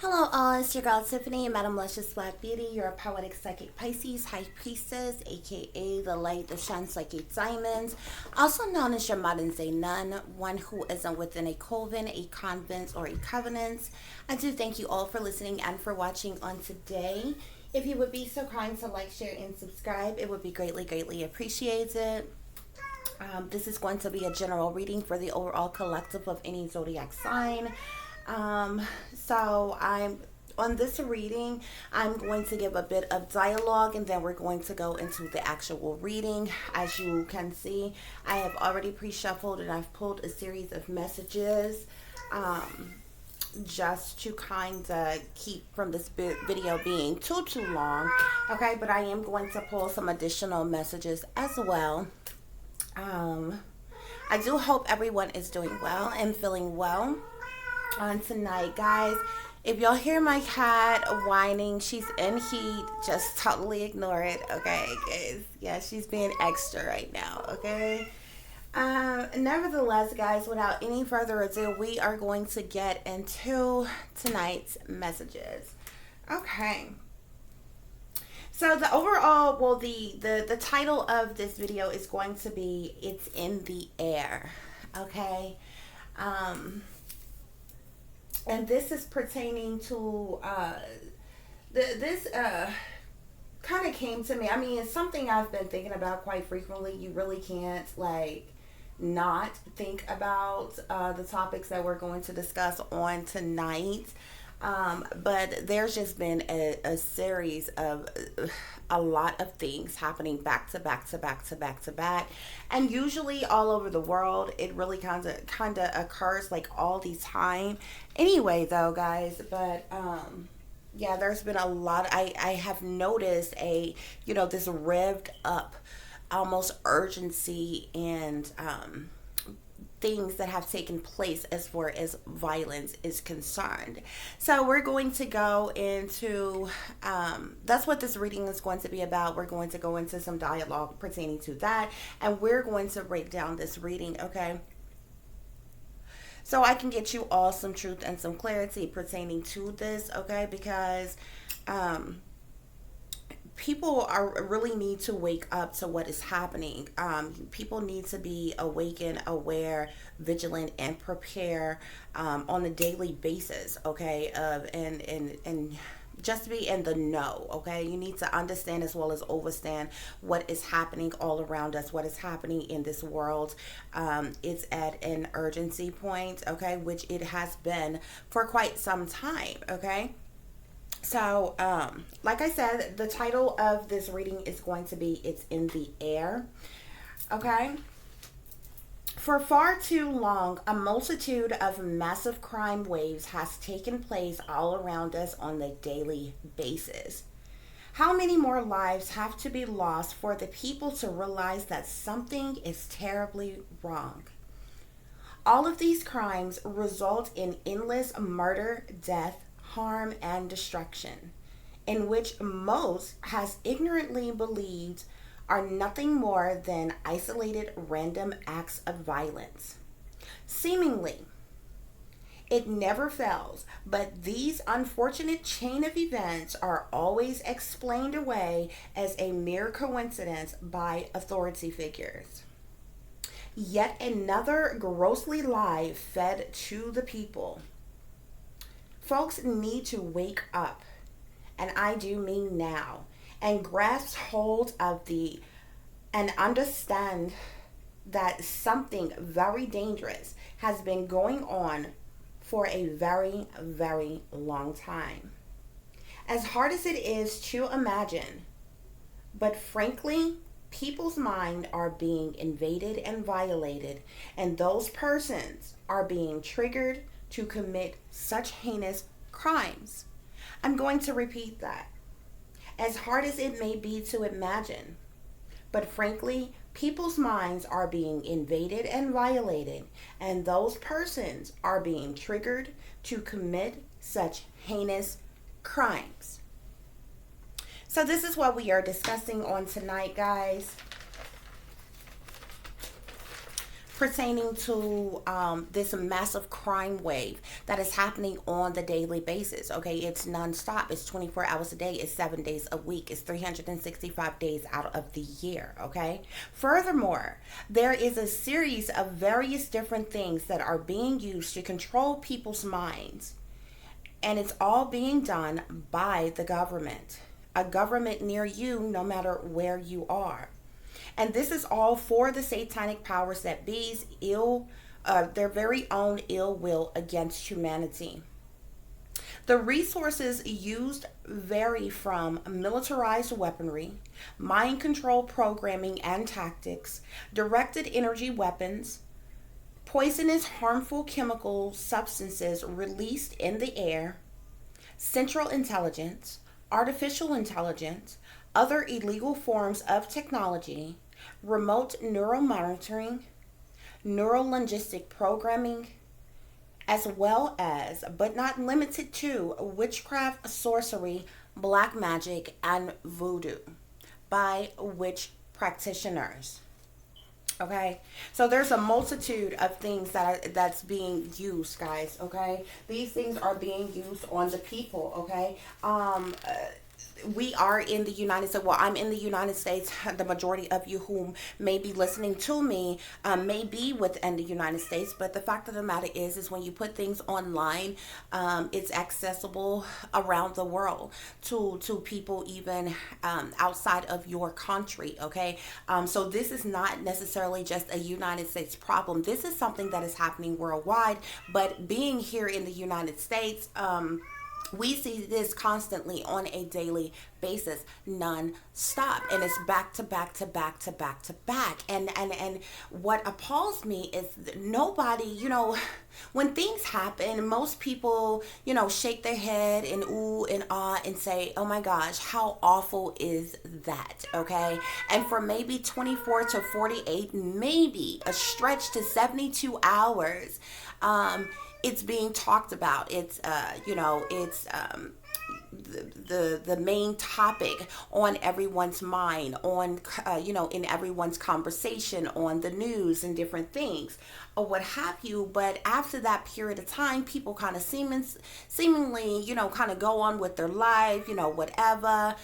Hello all, it's your girl Tiffany, Madam Luscious Black Beauty, your Poetic Psychic Pisces HighPriestess, aka the light that shines like 8 diamonds, also known as your modern day nun, one who isn't within a coven, a convent, or a covenant. I do thank you all for listening and for watching on today. If you would be so kind to like, share, and subscribe, it would be greatly appreciated. This is going to be a general reading for the overall collective of any zodiac sign. So I'm on this reading, I'm going to give a bit of dialogue and then we're going to go into the actual reading. As you can see, I have already pre-shuffled and I've pulled a series of messages just to kind of keep from this video being too long. Okay, but I am going to pull some additional messages as well. I do hope everyone is doing well and feeling well on tonight, guys. If y'all hear my cat whining, she's in heat. Just totally ignore it, okay? Guys, yeah, she's being extra right now, okay? Nevertheless, guys, without any further ado, we are going to get into tonight's messages. Okay. So the overall, well, the title of this video is going to be "It's in the Air," okay? And this is pertaining to this kind of came to me. I mean, it's something I've been thinking about quite frequently. You really can't not think about the topics that we're going to discuss on tonight. But there's just been a series of a lot of things happening back to back, and usually all over the world. It really kind of occurs all the time. Anyway, though, guys, but yeah, there's been a lot. I have noticed this revved up almost urgency and things that have taken place as far as violence is concerned. So we're going to go into that's what this reading is going to be about. We're going to go into some dialogue pertaining to that, and we're going to break down this reading, okay, so I can get you all some truth and some clarity pertaining to this, okay, because people really need to wake up to what is happening. People need to be awakened, aware, vigilant, and prepare on a daily basis, okay, and just be in the know, okay? You need to understand as well as overstand what is happening all around us, what is happening in this world. It's at an urgency point, okay, which it has been for quite some time, okay? So, like I said, the title of this reading is going to be "It's in the Air," okay? For far too long, a multitude of massive crime waves has taken place all around us on a daily basis. How many more lives have to be lost for the people to realize that something is terribly wrong? All of these crimes result in endless murder, death, harm, and destruction, in which most has ignorantly believed are nothing more than isolated random acts of violence. Seemingly, it never fails, but these unfortunate chain of events are always explained away as a mere coincidence by authority figures. Yet another grossly lie fed to the people. Folks need to wake up, and I do mean now, and grasp hold of and understand that something very dangerous has been going on for a very, very long time. As hard as it is to imagine, but frankly, people's minds are being invaded and violated, and those persons are being triggered to commit such heinous crimes. I'm going to repeat that. As hard as it may be to imagine, but frankly, people's minds are being invaded and violated, and those persons are being triggered to commit such heinous crimes. So this is what we are discussing on tonight, guys. pertaining to this massive crime wave that is happening on the daily basis. Okay, it's nonstop. It's 24 hours a day. It's 7 days a week. It's 365 days out of the year. Okay. Furthermore, there is a series of various different things that are being used to control people's minds, and it's all being done by the government. A government near you, no matter where you are. And this is all for the satanic powers that be's their very own ill will against humanity. The resources used vary from militarized weaponry, mind control programming and tactics, directed energy weapons, poisonous, harmful chemical substances released in the air, central intelligence, artificial intelligence, other illegal forms of technology, remote neural monitoring, neuro-linguistic programming, as well as, but not limited to, witchcraft, sorcery, black magic, and voodoo by witch practitioners. Okay, so there's a multitude of things that's being used, guys. Okay, these things are being used on the people. Okay, we are in the United States. Well, I'm in the United States. The majority of you who may be listening to me may be within the United States. But the fact of the matter is when you put things online, it's accessible around the world to people even outside of your country. Okay, so this is not necessarily just a United States problem. This is something that is happening worldwide. But being here in the United States, we see this constantly on a daily basis, non-stop, and it's back to back to back to back to back. And what appalls me is nobody, when things happen, most people, shake their head and ooh and ah and say, oh my gosh, how awful is that? Okay, and for maybe 24 to 48, maybe a stretch to 72 hours, it's being talked about. It's the main topic on everyone's mind, on in everyone's conversation, on the news and different things or what have you. But after that period of time, people kind of seemingly kind of go on with their life, whatever,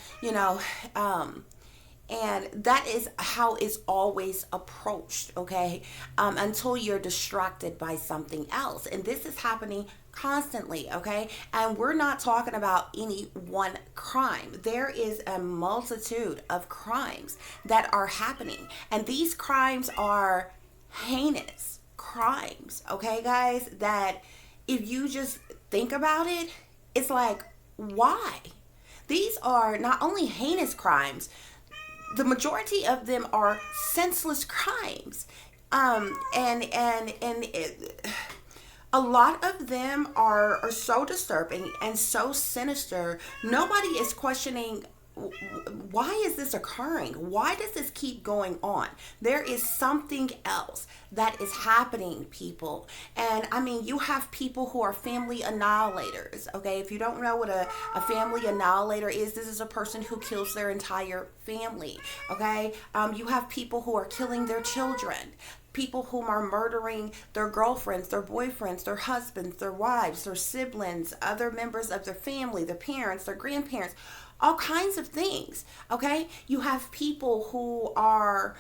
and that is how it's always approached, okay? Until you're distracted by something else. And this is happening constantly, okay? And we're not talking about any one crime. There is a multitude of crimes that are happening. And these crimes are heinous crimes, okay, guys? That if you just think about it, it's like, why? These are not only heinous crimes, the majority of them are senseless crimes, and a lot of them are so disturbing and so sinister. Nobody is questioning, why is this occurring? Why does this keep going on? There is something else that is happening, people. And I mean, you have people who are family annihilators. Okay, if you don't know what a family annihilator is, this is a person who kills their entire family. Okay, you have people who are killing their children. People whom are murdering their girlfriends, their boyfriends, their husbands, their wives, their siblings, other members of their family, their parents, their grandparents, all kinds of things. Okay, you have people who are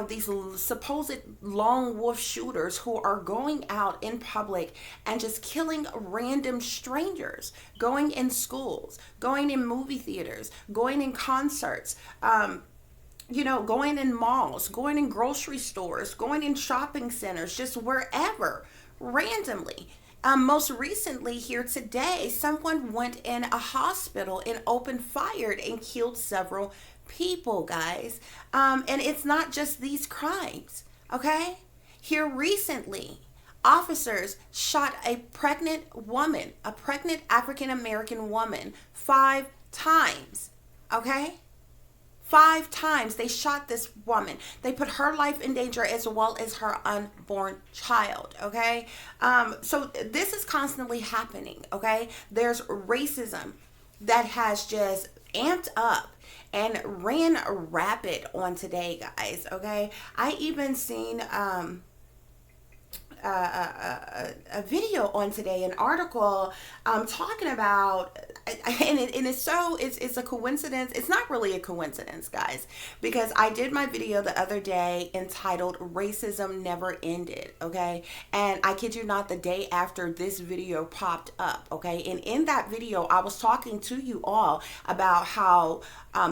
these supposed lone wolf shooters who are going out in public and just killing random strangers, going in schools, going in movie theaters, going in concerts, going in malls, going in grocery stores, going in shopping centers, just wherever, randomly. Most recently here today, someone went in a hospital and opened fire and killed several people, guys. And it's not just these crimes, okay? Here recently, officers shot a pregnant woman, a pregnant African-American woman, 5 times, okay? 5 times they shot this woman. They put her life in danger as well as her unborn child, okay? So this is constantly happening, okay? There's racism that has just amped up and ran rapid on today, guys. Okay, I even seen a video on today, an article talking about, and it's so, it's a coincidence. It's not really a coincidence, guys, because I did my video the other day entitled Racism Never Ended, okay? And I kid you not, the day after this video popped up, okay? And in that video, I was talking to you all about how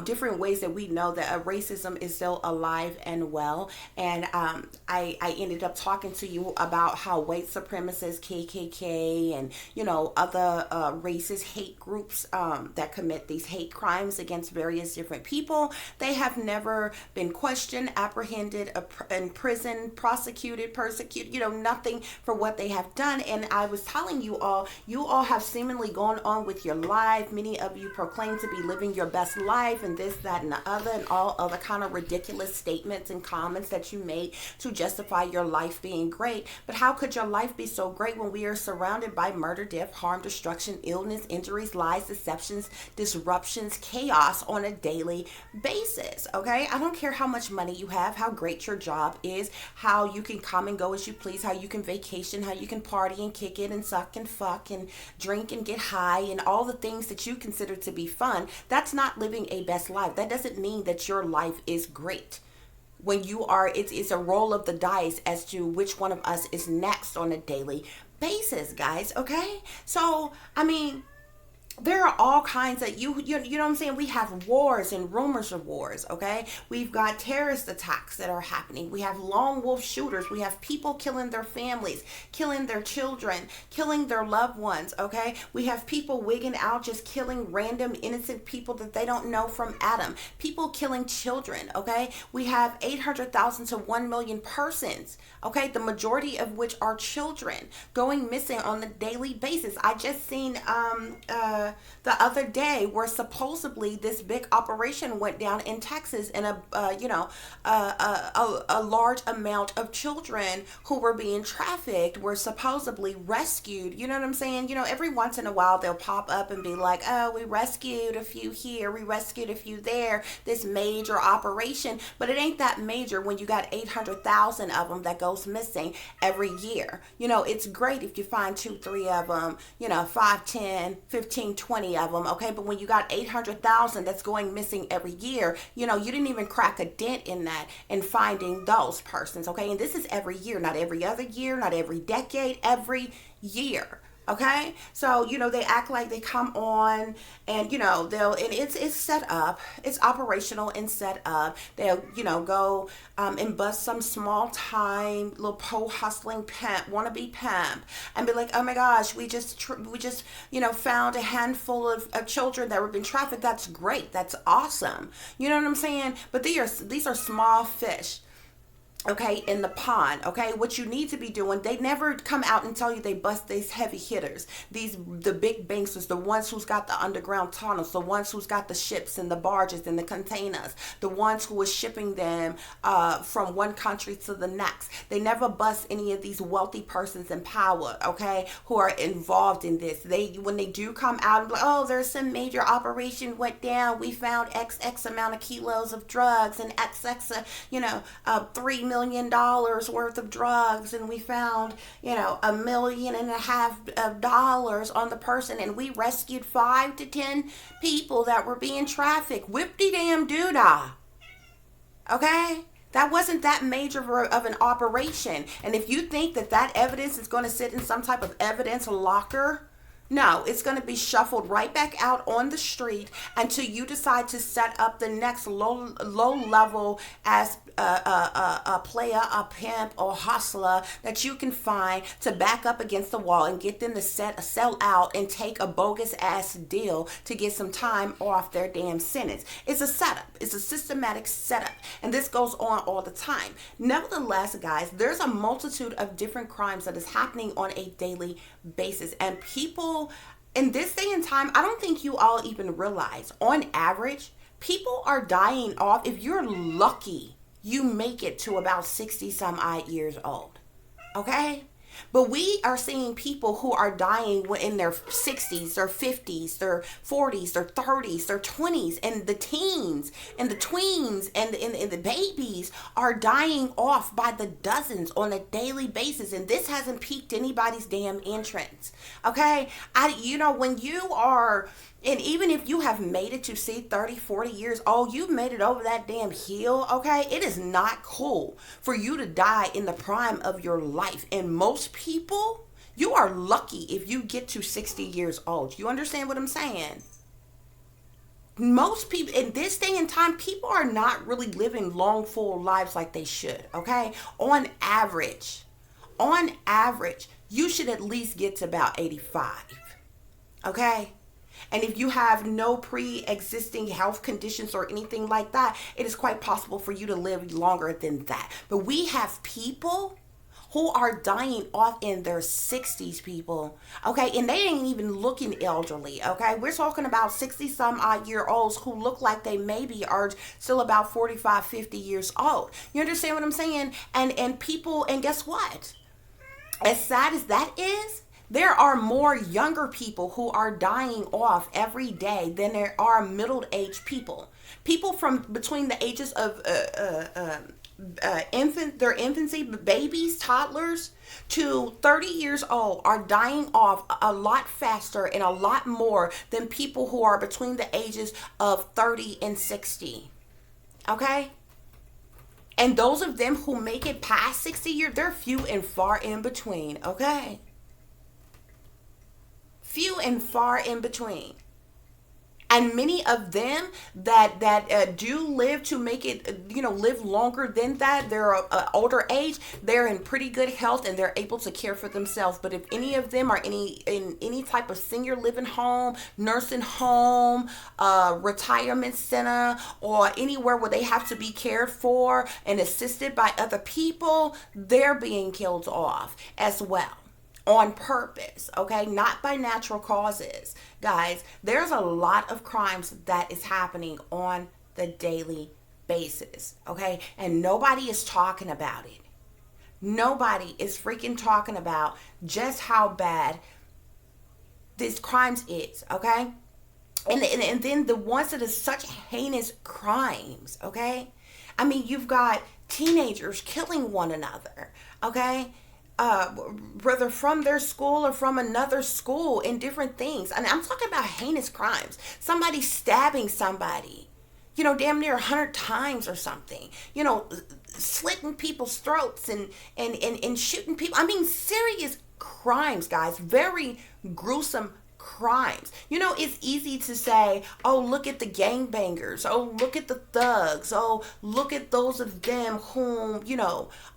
different ways that we know that racism is still alive and well. And I ended up talking to you about how white supremacists, KKK, and, you know, other racist hate groups that commit these hate crimes against various different people, they have never been questioned, apprehended, imprisoned, prosecuted, persecuted, you know, nothing for what they have done. And I was telling you all have seemingly gone on with your life. Many of you proclaim to be living your best life, and this, that, and the other, and all other kind of ridiculous statements and comments that you made to justify your life being great. But how could your life be so great when we are surrounded by murder, death, harm, destruction, illness, injuries, lies, deceptions, disruptions, chaos on a daily basis? Okay, I don't care how much money you have, how great your job is, how you can come and go as you please, how you can vacation, how you can party and kick it and suck and fuck and drink and get high and all the things that you consider to be fun. That's not living a best life. That doesn't mean that your life is great. When you are, it's a roll of the dice as to which one of us is next on a daily basis, guys. Okay, so I mean, there are all kinds of, you know what I'm saying? We have wars and rumors of wars, okay? We've got terrorist attacks that are happening. We have lone wolf shooters. We have people killing their families, killing their children, killing their loved ones, okay? We have people wigging out, just killing random innocent people that they don't know from Adam. People killing children, okay? We have 800,000 to 1 million persons, okay? The majority of which are children going missing on a daily basis. I just seen the other day where supposedly this big operation went down in Texas, and a large amount of children who were being trafficked were supposedly rescued. You know what I'm saying? You know, every once in a while they'll pop up and be like, oh, we rescued a few here, we rescued a few there, this major operation. But it ain't that major when you got 800,000 of them that goes missing every year. You know, it's great if you find 2, 3 of them, you know, 5, 10, 15, 20 of them, okay? But when you got 800,000 that's going missing every year, you know, you didn't even crack a dent in that and finding those persons, okay? And this is every year, not every other year, not every decade, every year. Okay, so you know they act like they come on, and you know and it's set up, it's operational and set up. They'll go and bust some small time little hustling pimp, wannabe pimp, and be like, oh my gosh, we just found a handful of children that were being trafficked. That's great, that's awesome. You know what I'm saying? But these are small fish, okay, in the pond. Okay, what you need to be doing, they never come out and tell you they bust these heavy hitters, the big banksters, the ones who's got the underground tunnels, the ones who's got the ships and the barges and the containers, the ones who are shipping them from one country to the next. They never bust any of these wealthy persons in power, okay, who are involved in this. When they do come out and be like, oh, there's some major operation went down, we found X amount of kilos of drugs and X 3 million worth of drugs, and we found $1.5 million of dollars on the person, and we rescued 5 to 10 people that were being trafficked. Whip-de-damn doodah. Okay, that wasn't that major of an operation. And if you think that evidence is going to sit in some type of evidence locker, no, it's going to be shuffled right back out on the street until you decide to set up the next low level as a player, a pimp, or hustler that you can find to back up against the wall and get them to sell out and take a bogus ass deal to get some time off their damn sentence. It's a setup. It's a systematic setup, and this goes on all the time. Nevertheless, guys, there's a multitude of different crimes that is happening on a daily basis, and people in this day and time, I don't think you all even realize, on average, people are dying off. If you're lucky, you make it to about 60 some odd years old. Okay? But we are seeing people who are dying in their 60s, their 50s, their 40s, their 30s, their 20s, and the teens, and the tweens, and the babies are dying off by the dozens on a daily basis. And this hasn't piqued anybody's damn interest. Okay? When you are, and even if you have made it to see 30, 40 years old, you've made it over that damn hill, okay? It is not cool for you to die in the prime of your life. And most people, you are lucky if you get to 60 years old. You understand what I'm saying? Most people in this day and time, people are not really living long, full lives like they should, okay? On average, you should at least get to about 85, okay? And if you have no pre-existing health conditions or anything like that, it is quite possible for you to live longer than that. But we have people who are dying off in their 60s, people, okay? And they ain't even looking elderly, okay? We're talking about 60-some-odd-year-olds who look like they maybe are still about 45, 50 years old. You understand what I'm saying? And people, and guess what? As sad as that is, there are more younger people who are dying off every day than there are middle-aged people. People from between the ages of their infancy, babies, toddlers, to 30 years old are dying off a lot faster and a lot more than people who are between the ages of 30 and 60. Okay? And those of them who make it past 60 years, they're few and far in between. Okay? Few and far in between. And many of them that do live to make it, live longer than that, they're older age, they're in pretty good health and they're able to care for themselves. But if any of them are in any type of senior living home, nursing home, retirement center, or anywhere where they have to be cared for and assisted by other people, they're being killed off as well. On purpose, okay? Not by natural causes. Guys, there's a lot of crimes that is happening on the daily basis, okay? And nobody is talking about it. Nobody is freaking talking about just how bad these crimes is, okay? And then the ones that are such heinous crimes, okay? I mean, you've got teenagers killing one another, okay? Whether from their school or from another school, in different things. And I'm talking about heinous crimes. Somebody stabbing somebody, damn near 100 times or something. Slitting people's throats and shooting people. I mean, serious crimes, guys. Very gruesome crimes. It's easy to say, oh, look at the gangbangers. Oh, look at the thugs. Oh, look at those of them whom,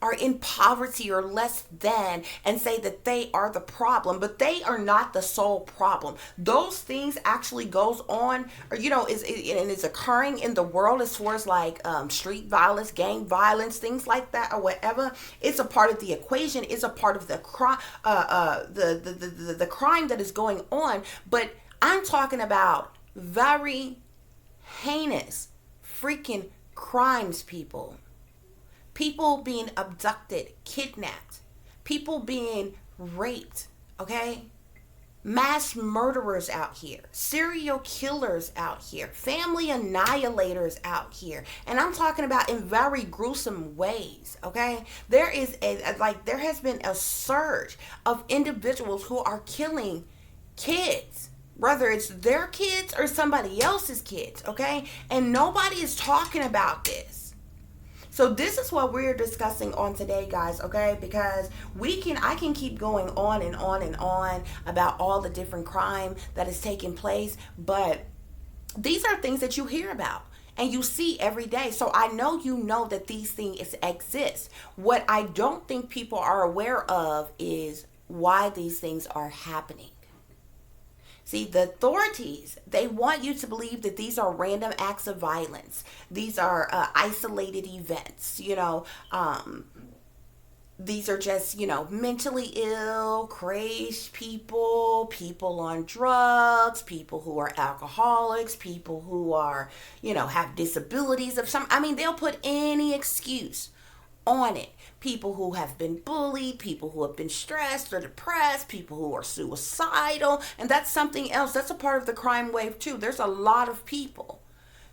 are in poverty or less than, and say that they are the problem. But they are not the sole problem. Those things actually goes on, or, is occurring in the world as far as like street violence, gang violence, things like that, or whatever. It's a part of the equation. It's a part of the crime, the crime that is going on. But I'm talking about very heinous freaking crimes, people. People being abducted, kidnapped, people being raped, okay? Mass murderers out here, serial killers out here, family annihilators out here. And I'm talking about in very gruesome ways, okay? There has been a surge of individuals who are killing kids, whether it's their kids or somebody else's kids, okay? And nobody is talking about this. So this is what we're discussing on today, guys, okay? Because I can keep going on and on and on about all the different crime that is taking place, but these are things that you hear about and you see every day. So I know that these things exist. What I don't think people are aware of is why these things are happening. See, the authorities, they want you to believe that these are random acts of violence. These are isolated events, these are just, mentally ill, crazed people on drugs, people who are alcoholics, people who are, have disabilities of some. I mean, they'll put any excuse on it. People who have been bullied, people who have been stressed or depressed, people who are suicidal. And that's something else. That's a part of the crime wave too. There's a lot of people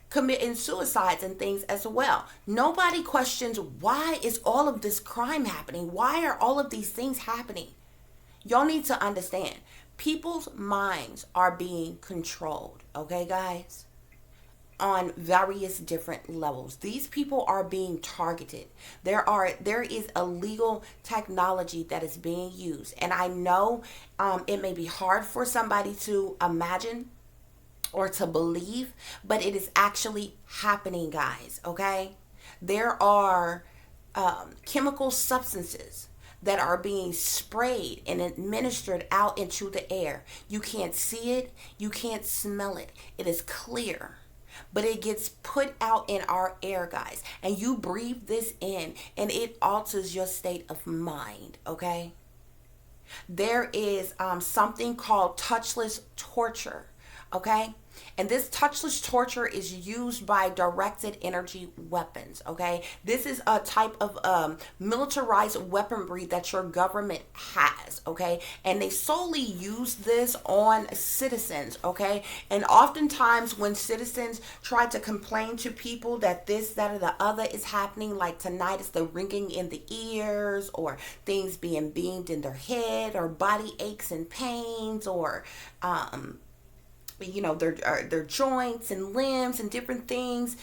committing suicides and things as well. Nobody questions, why is all of this crime happening? Why are all of these things happening? Y'all need to understand, people's minds are being controlled, okay, guys? On various different levels. These people are being targeted. There is illegal technology that is being used. And I know it may be hard for somebody to imagine or to believe, but it is actually happening, guys, okay? There are chemical substances that are being sprayed and administered out into the air. You can't see it, you can't smell it. It is clear, but it gets put out in our air, guys, and you breathe this in and it alters your state of mind, okay? There is something called touchless torture, okay? And this touchless torture is used by directed energy weapons, okay? This is a type of militarized weaponry that your government has, okay? And they solely use this on citizens, okay? And oftentimes when citizens try to complain to people that this, that, or the other is happening, like tonight is the ringing in the ears, or things being beamed in their head, or body aches and pains, or their joints and limbs and different things,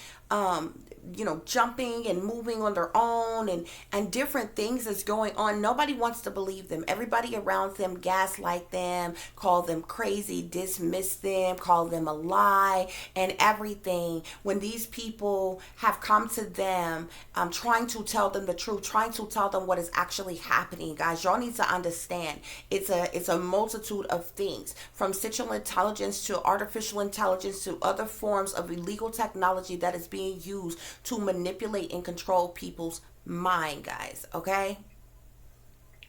jumping and moving on their own, and different things that's going on. Nobody wants to believe them. Everybody around them gaslight them, call them crazy, dismiss them, call them a lie, and everything. When these people have come to them, trying to tell them the truth, trying to tell them what is actually happening, guys, y'all need to understand. It's a multitude of things, from central intelligence to artificial intelligence to other forms of illegal technology that is being used to manipulate and control people's mind, guys, okay?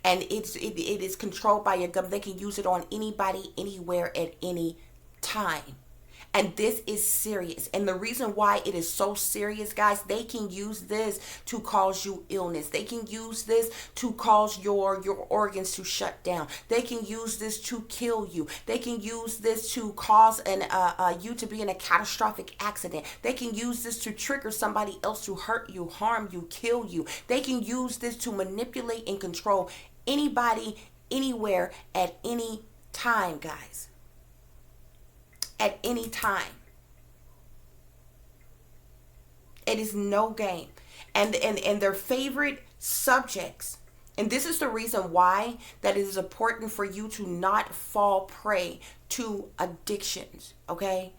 And it is controlled by your government. They can use it on anybody, anywhere, at any time. And this is serious. And the reason why it is so serious, guys, they can use this to cause you illness. They can use this to cause your organs to shut down. They can use this to kill you. They can use this to cause you to be in a catastrophic accident. They can use this to trigger somebody else to hurt you, harm you, kill you. They can use this to manipulate and control anybody, anywhere, at any time, guys. At any time. It is no game. And their favorite subjects. And this is the reason why that it is important for you to not fall prey to addictions, okay?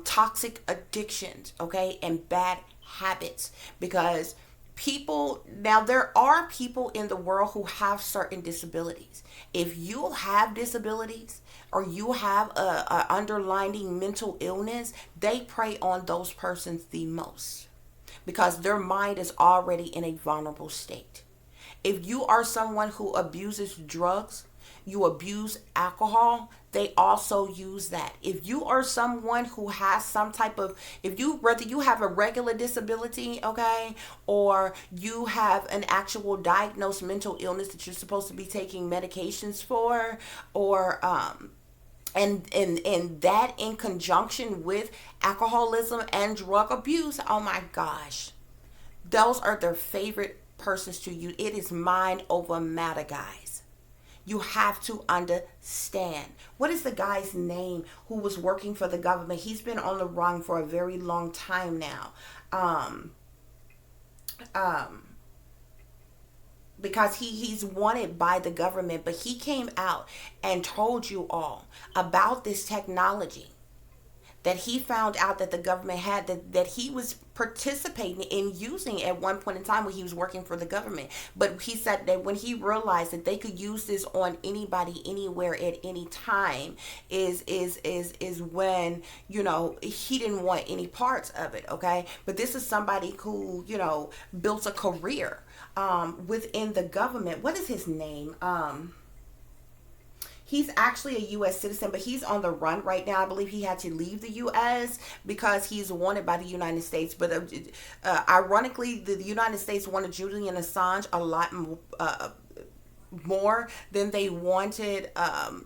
Toxic addictions, okay? And bad habits. Because there are people in the world who have certain disabilities. If you have disabilities, or you have a underlying mental illness, they prey on those persons the most, because their mind is already in a vulnerable state. If you are someone who abuses drugs, you abuse alcohol, they also use that. If you are someone who has some type of, whether you have a regular disability, okay, or you have an actual diagnosed mental illness that you're supposed to be taking medications for, or and that in conjunction with alcoholism and drug abuse, oh my gosh, those are their favorite persons to use. It is mind over matter, guys. You have to understand. What is the guy's name who was working for the government? He's been on the run for a very long time now. Because he's wanted by the government, but he came out and told you all about this technology that he found out that the government had, that he was participating in using at one point in time when he was working for the government. But he said that when he realized that they could use this on anybody, anywhere, at any time, is when, he didn't want any parts of it, okay? But this is somebody who, built a career within the government. What is his name? He's actually a U.S. citizen, but he's on the run right now. I believe he had to leave the U.S. because he's wanted by the United States. But ironically, the United States wanted Julian Assange a lot more than they wanted. I'm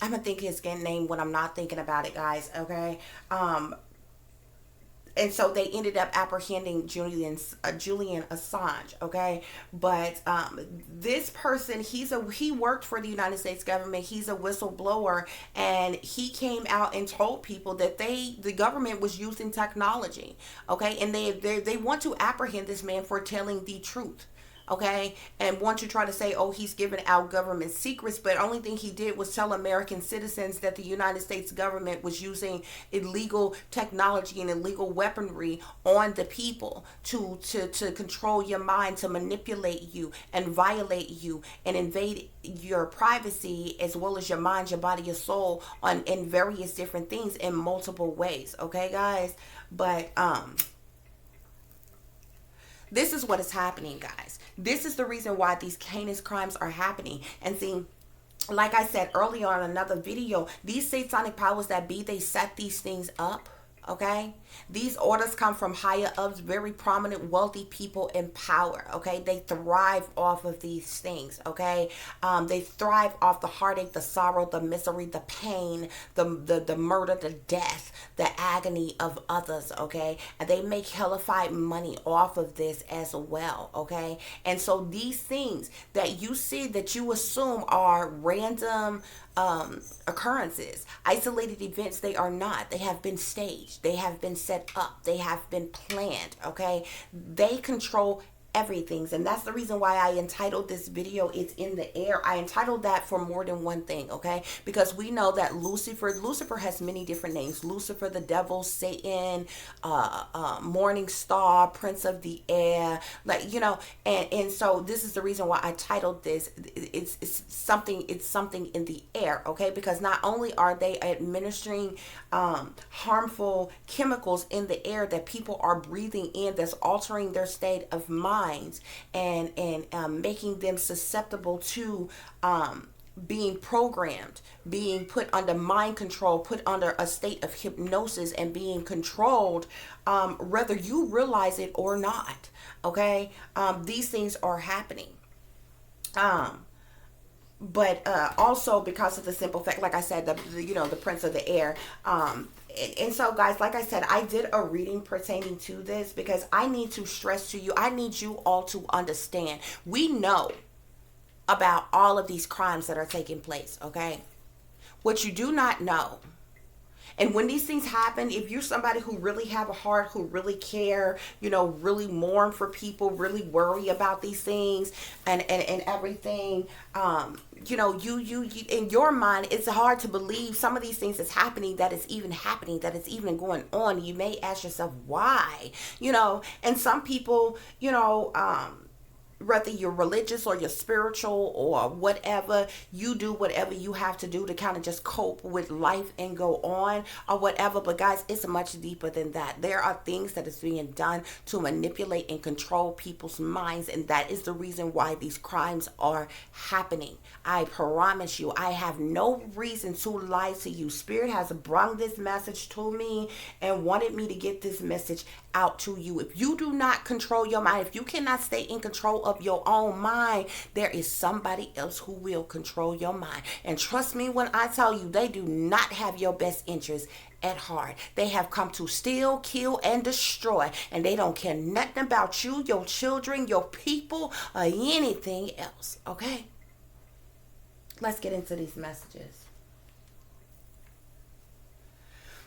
gonna think his name when I'm not thinking about it, guys. Okay. And so they ended up apprehending Julian Assange, okay? But this person, he worked for the United States government. He's a whistleblower, and he came out and told people that the government was using technology, okay? And they want to apprehend this man for telling the truth. Okay, and want to try to say, oh, he's giving out government secrets, but the only thing he did was tell American citizens that the United States government was using illegal technology and illegal weaponry on the people to control your mind, to manipulate you and violate you and invade your privacy as well as your mind, your body, your soul in various different things in multiple ways. Okay, guys, but this is what is happening, guys. This is the reason why these heinous crimes are happening. And see, like I said earlier on another video, these satanic powers that be, they set these things up. Okay, these orders come from higher ups, very prominent, wealthy people in power. Okay, they thrive off of these things. Okay, they thrive off the heartache, the sorrow, the misery, the pain, the murder, the death, the agony of others. Okay, and they make hellified money off of this as well. Okay, and so these things that you see, that you assume are random occurrences, isolated events, they are not. They have been staged, they have been set up, they have been planned. Okay, they control everything, and that's the reason why I entitled this video "It's in the Air." I entitled that for more than one thing, okay? Because we know that Lucifer has many different names: Lucifer, the devil, Satan, morning star, prince of the air, like, you know. And so this is the reason why I titled this it's something in the air, okay? Because not only are they administering harmful chemicals in the air that people are breathing in, that's altering their state of mind and making them susceptible to being programmed, being put under mind control, put under a state of hypnosis and being controlled, whether you realize it or not. Okay, these things are happening. But also because of the simple fact, like I said, the prince of the air. And so, guys, like I said, I did a reading pertaining to this because I need to stress to you, I need you all to understand. We know about all of these crimes that are taking place, okay? What you do not know, and when these things happen, if you're somebody who really have a heart, who really care, really mourn for people, really worry about these things and everything, you in your mind, it's hard to believe some of these things that's happening, that it's even happening, that it's even going on. You may ask yourself why, and some people, whether you're religious or you're spiritual or whatever, you do whatever you have to do to kind of just cope with life and go on or whatever. But guys, it's much deeper than that. There are things that is being done to manipulate and control people's minds, and that is the reason why these crimes are happening. I promise you, I have no reason to lie to you. Spirit has brought this message to me and wanted me to get this message out to you. If you do not control your mind, if you cannot stay in control of your own mind, there is somebody else who will control your mind. And trust me when I tell you, they do not have your best interest at heart. They have come to steal, kill, and destroy, and they don't care nothing about you, your children, your people, or anything else. Okay? Let's get into these messages.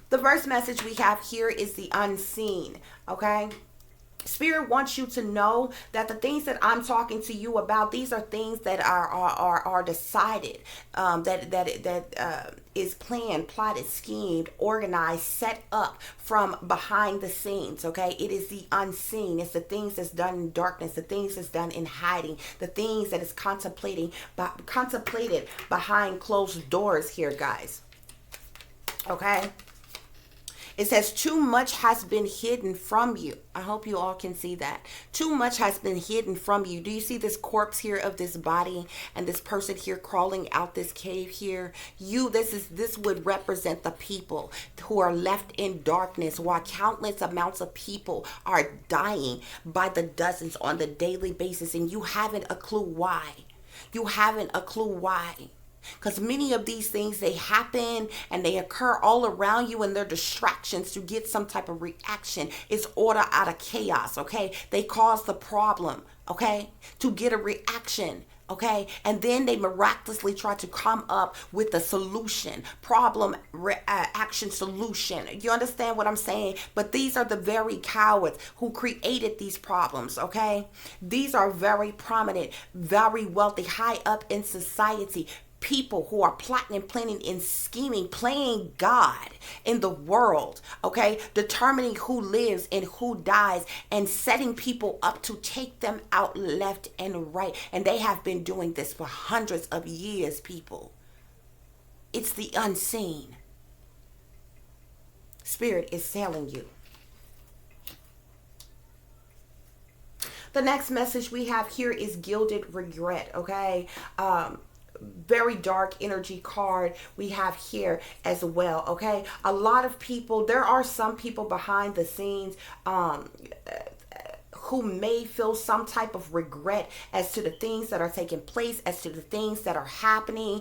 The first message we have here is the unseen, okay? Spirit wants you to know that the things that I'm talking to you about, these are things that are decided, that is planned, plotted, schemed, organized, set up from behind the scenes, okay? It is the unseen. It's the things that's done in darkness, the things that's done in hiding, the things that is contemplated behind closed doors here, guys, okay? It says too much has been hidden from you. I hope you all can see that. Too much has been hidden from you. Do you see this corpse here of this body and this person here crawling out this cave here? This would represent the people who are left in darkness, while countless amounts of people are dying by the dozens on the daily basis, and you haven't a clue why. You haven't a clue why. Because many of these things, they happen and they occur all around you, and they're distractions to get some type of reaction. It's order out of chaos, okay? They cause the problem, okay, to get a reaction, okay? And then they miraculously try to come up with a solution, action solution. You understand what I'm saying? But these are the very cowards who created these problems, okay? These are very prominent, very wealthy, high up in society people who are plotting and planning and scheming, playing God in the world, okay? Determining who lives and who dies, and setting people up to take them out left and right. And they have been doing this for hundreds of years, people. It's the unseen. Spirit is telling you. The next message we have here is Gilded Regret, okay? Very dark energy card we have here as well, okay? A lot of people, there are some people behind the scenes who may feel some type of regret as to the things that are taking place, as to the things that are happening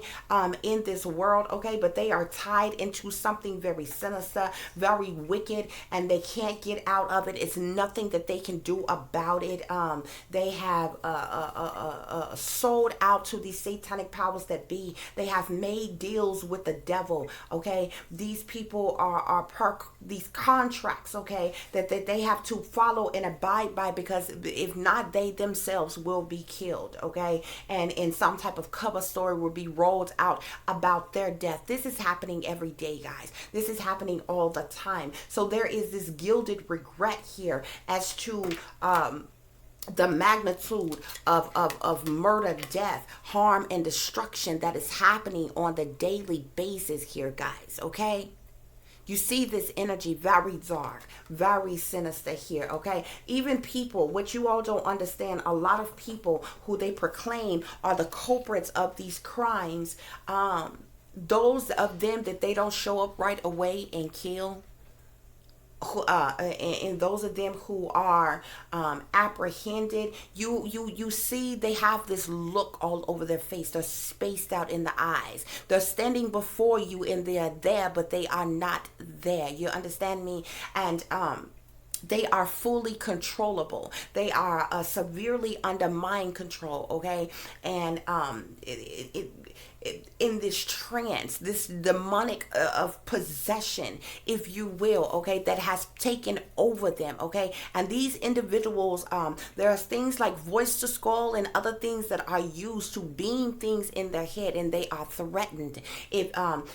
in this world, okay? But they are tied into something very sinister, very wicked, and they can't get out of it. It's nothing that they can do about it. They have sold out to these satanic powers that be. They have made deals with the devil, okay? These people are per these contracts, okay, that they have to follow and abide by, because if not, they themselves will be killed, okay? And in some type of cover story will be rolled out about their death. This is happening every day, guys. This is happening all the time. So there is this gilded regret here as to the magnitude of murder, death, harm, and destruction that is happening on the daily basis here, guys, okay? You see this energy very dark, very sinister here, okay? Even people, what you all don't understand, a lot of people who they proclaim are the culprits of these crimes, those of them that they don't show up right away and kill, and those of them who are apprehended, you see they have this look all over their face. They're spaced out in the eyes. They're standing before you and they're there, but they are not there. You understand me? And they are fully controllable. They are severely under mind control, okay? And in this trance, this demonic of possession, if you will, okay, that has taken over them, okay? And these individuals, there are things like voice to skull and other things that are used to beam things in their head, and they are threatened. If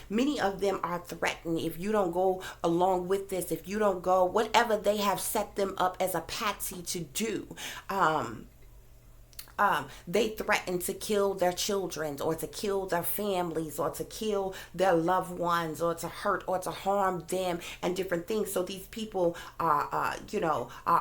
many of them are threatened, if you don't go along with this, if you don't go, whatever they have set them up as a patsy to do, they threaten to kill their children, or to kill their families, or to kill their loved ones, or to hurt or to harm them, and different things. So these people are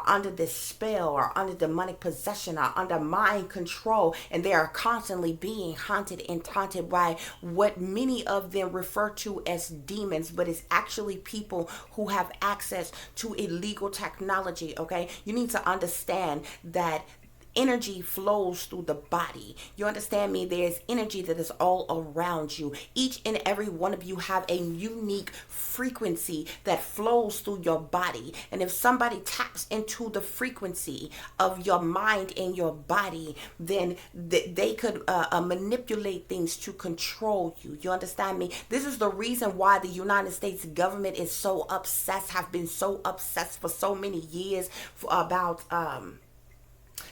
under this spell, or under demonic possession, or under mind control, and they are constantly being haunted and taunted by what many of them refer to as demons, but it's actually people who have access to illegal technology, okay? You need to understand that energy flows through the body. You understand me? There's energy that is all around you. Each and every one of you have a unique frequency that flows through your body. And if somebody taps into the frequency of your mind and your body, then they could manipulate things to control you. You understand me? This is the reason why the United States government is so obsessed, have been so obsessed for so many years about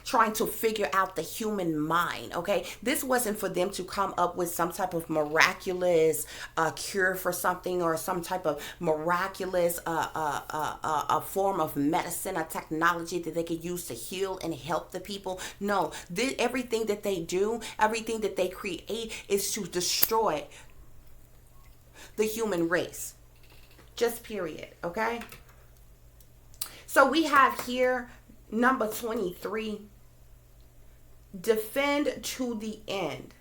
trying to figure out the human mind, okay? This wasn't for them to come up with some type of miraculous cure for something, or some type of miraculous a form of medicine or technology that they could use to heal and help the people. No, everything that they do, everything that they create is to destroy the human race. Just period. Okay. So we have here number 23. Defend to the end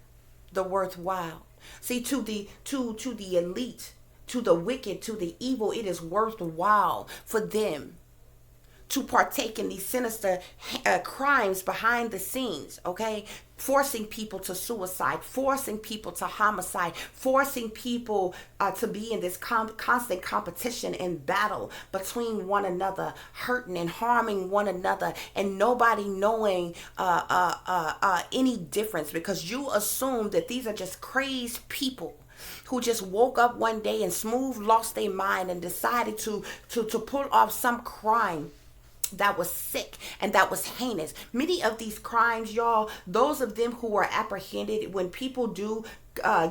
the worthwhile. See, to the elite, to the wicked, to the evil, it is worthwhile for them to partake in these sinister crimes behind the scenes, okay? Forcing people to suicide, forcing people to homicide, forcing people to be in this constant competition and battle between one another, hurting and harming one another, and nobody knowing any difference, because you assume that these are just crazed people who just woke up one day and smooth lost their mind and decided to pull off some crime that was sick and that was heinous. Many of these crimes, y'all, those of them who are apprehended, when people do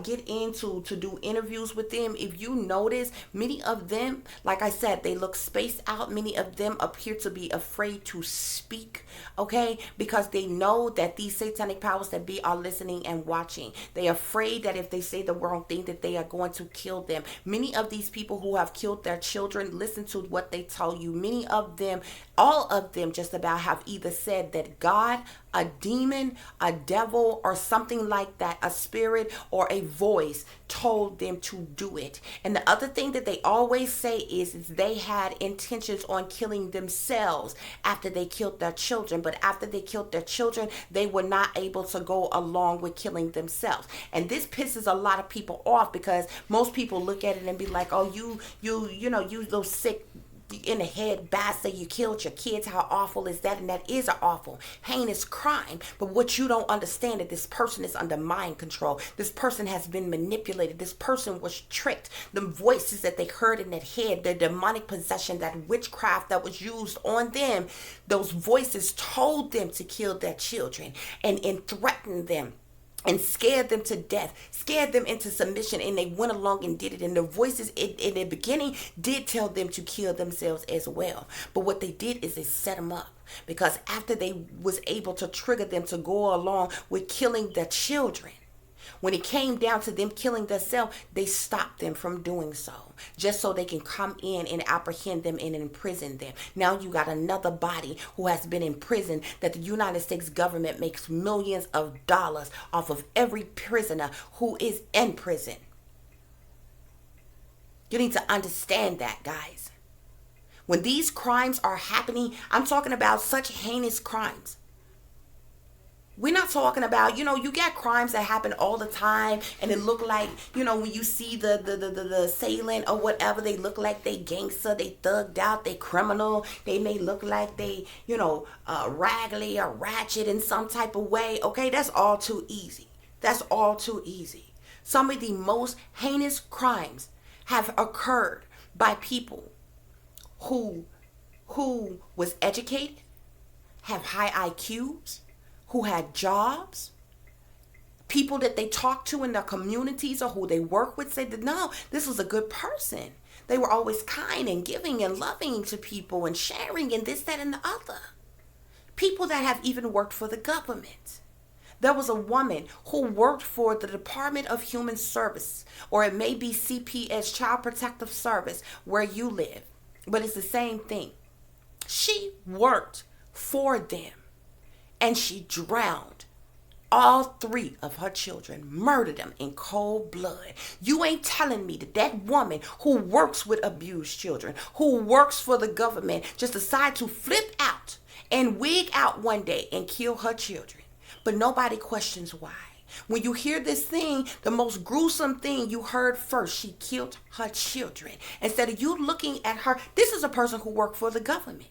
get into to do interviews with them, if you notice, many of them, like I said, they look spaced out. Many of them appear to be afraid to speak, okay, because they know that these satanic powers that be are listening and watching. They're afraid that if they say the wrong thing, that they are going to kill them. Many of these people who have killed their children, listen to what they tell you. Many of them, all of them just about, have either said that God, a demon, a devil, or something like that, a spirit or a voice told them to do it. And the other thing that they always say is they had intentions on killing themselves after they killed their children. But after they killed their children, they were not able to go along with killing themselves. And this pisses a lot of people off, because most people look at it and be like, oh, you those sick in the head bastard, you killed your kids, how awful is that? And that is an awful, heinous crime. But what you don't understand is this person is under mind control. This person has been manipulated. This person was tricked. The voices that they heard in that head, the demonic possession, that witchcraft that was used on them, those voices told them to kill their children and threatened them and scared them to death, scared them into submission, and they went along and did it. And the voices in the beginning did tell them to kill themselves as well. But what they did is they set them up, because after they was able to trigger them to go along with killing their children, when it came down to them killing themselves, they stopped them from doing so, just so they can come in and apprehend them and imprison them. Now you got another body who has been in prison, that the United States government makes millions of dollars off of every prisoner who is in prison. You need to understand that, guys. When these crimes are happening, I'm talking about such heinous crimes. We're not talking about, you get crimes that happen all the time, and it look like, when you see the assailant or whatever, they look like they gangster, they thugged out, they criminal, they may look like they, raggedy or ratchet in some type of way. Okay, that's all too easy. That's all too easy. Some of the most heinous crimes have occurred by people who was educated, have high IQs, who had jobs, people that they talked to in their communities or who they work with said that, no, this was a good person. They were always kind and giving and loving to people and sharing and this, that, and the other. People that have even worked for the government. There was a woman who worked for the Department of Human Service, or it may be CPS, Child Protective Service, where you live, but it's the same thing. She worked for them. And she drowned all 3 of her children, murdered them in cold blood. You ain't telling me that woman who works with abused children, who works for the government, just decided to flip out and wig out one day and kill her children. But nobody questions why. When you hear this thing, the most gruesome thing you heard first, she killed her children. Instead of you looking at her, this is a person who worked for the government.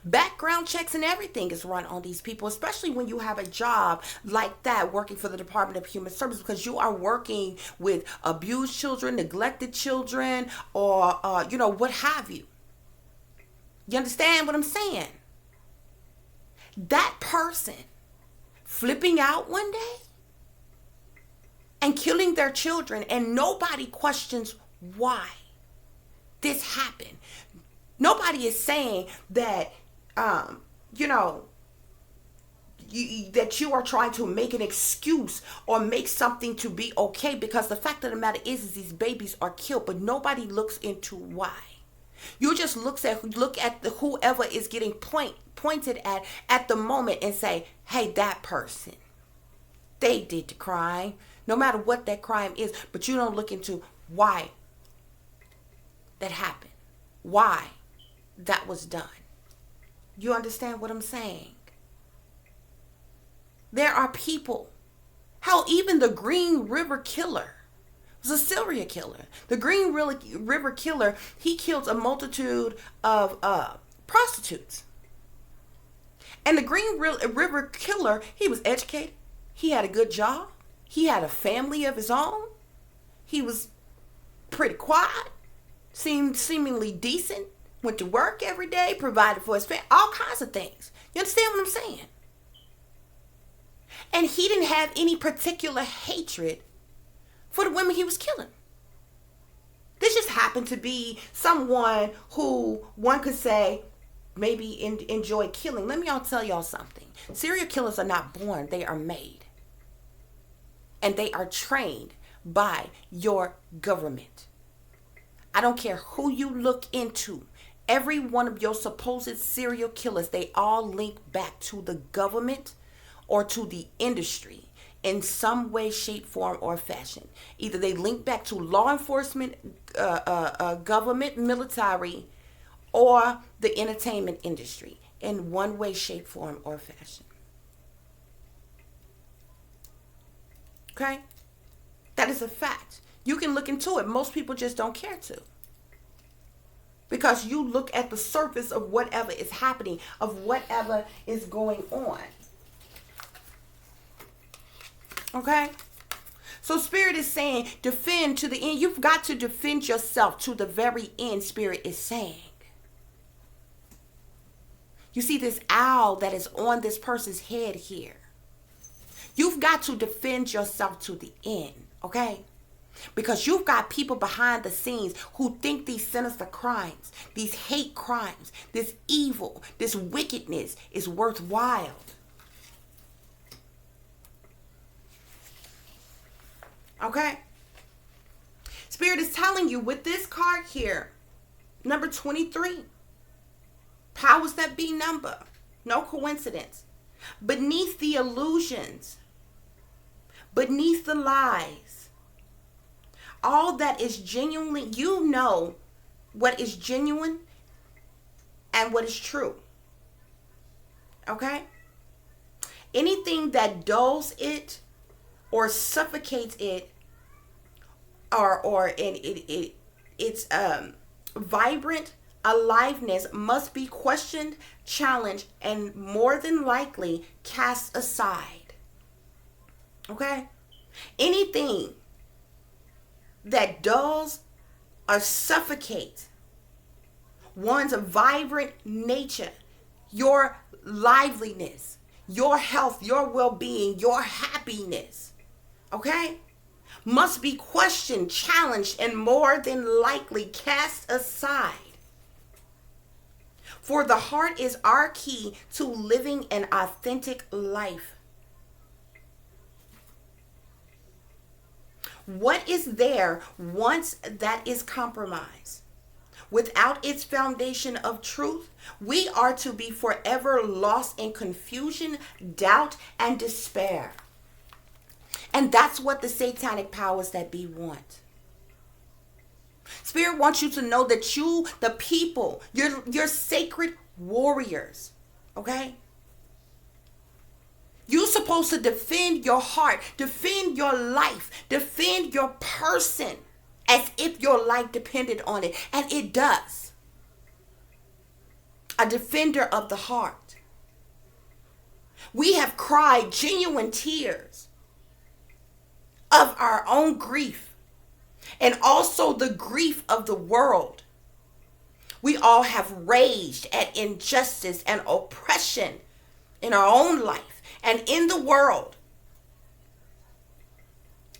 Background checks and everything is run on these people, especially when you have a job like that, working for the Department of Human Services, because you are working with abused children, neglected children, or, what have you. You understand what I'm saying? That person flipping out one day and killing their children, and nobody questions why this happened. Nobody is saying that, that you are trying to make an excuse or make something to be okay, because the fact of the matter is these babies are killed, but nobody looks into why. You just look at the whoever is getting pointed at the moment and say, hey, that person, they did the crime, no matter what that crime is. But you don't look into why that happened, why that was done. You understand what I'm saying? There are people, hell, even the Green River Killer was a serial killer. The Green River Killer, he killed a multitude of prostitutes. And the Green River Killer, he was educated. He had a good job. He had a family of his own. He was pretty quiet, seemingly decent, went to work every day, provided for his family, all kinds of things. You understand what I'm saying? And he didn't have any particular hatred for the women he was killing. This just happened to be someone who one could say maybe enjoy killing. Let me tell y'all something. Serial killers are not born, they are made. And they are trained by your government. I don't care who you look into. Every one of your supposed serial killers, they all link back to the government or to the industry in some way, shape, form, or fashion. Either they link back to law enforcement, government, military, or the entertainment industry in one way, shape, form, or fashion. Okay? That is a fact. You can look into it. Most people just don't care to. Because you look at the surface of whatever is happening, of whatever is going on. Okay? So Spirit is saying, defend to the end. You've got to defend yourself to the very end, Spirit is saying. You see this owl that is on this person's head here. You've got to defend yourself to the end, okay? Because you've got people behind the scenes who think these sinister crimes, these hate crimes, this evil, this wickedness is worthwhile. Okay? Spirit is telling you with this card here, number 23, powers that be number, no coincidence. Beneath the illusions, beneath the lies, all that is genuinely, you know what is genuine and what is true. Okay? Anything that dulls it or suffocates it, or its vibrant aliveness must be questioned, challenged, and more than likely cast aside. Okay? Anything that dulls or suffocates one's vibrant nature, your liveliness, your health, your well-being, your happiness, okay, must be questioned, challenged, and more than likely cast aside. For the heart is our key to living an authentic life. What is there once that is compromised? Without its foundation of truth, we are to be forever lost in confusion, doubt, and despair. And that's what the satanic powers that be want. Spirit wants you to know that you, the people, you're sacred warriors. Okay? You're supposed to defend your heart, defend your life, defend your person as if your life depended on it. And it does. A defender of the heart. We have cried genuine tears of our own grief and also the grief of the world. We all have raged at injustice and oppression in our own life and in the world.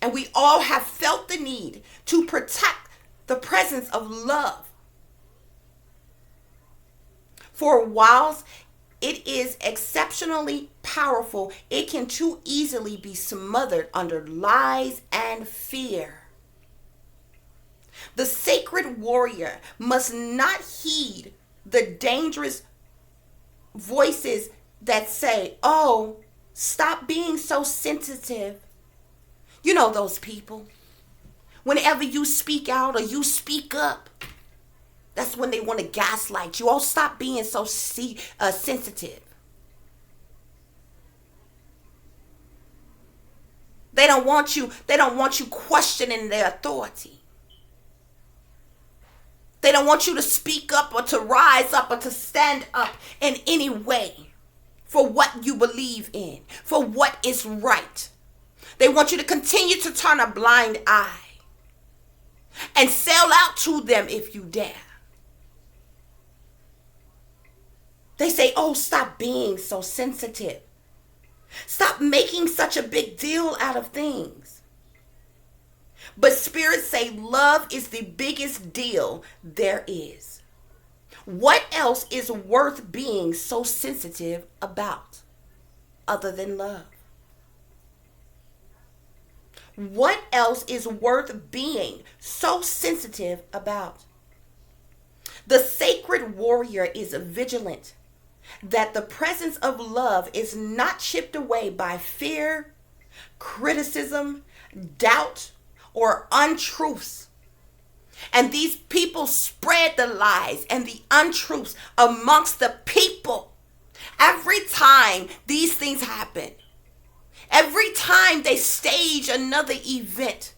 And we all have felt the need to protect the presence of love. For whilst it is exceptionally powerful, it can too easily be smothered under lies and fear. The sacred warrior must not heed the dangerous voices that say, oh, stop being so sensitive. You know those people. Whenever you speak out or you speak up, that's when they want to gaslight you. Oh, stop being so sensitive. They don't want you questioning their authority. They don't want you to speak up or to rise up or to stand up in any way for what you believe in, for what is right. They want you to continue to turn a blind eye and sell out to them if you dare. They say, oh, stop being so sensitive. Stop making such a big deal out of things. But spirits say love is the biggest deal there is. What else is worth being so sensitive about other than love? What else is worth being so sensitive about? The sacred warrior is vigilant that the presence of love is not chipped away by fear, criticism, doubt, or untruths. And these people spread the lies and the untruths amongst the people. Every time these things happen, every time they stage another event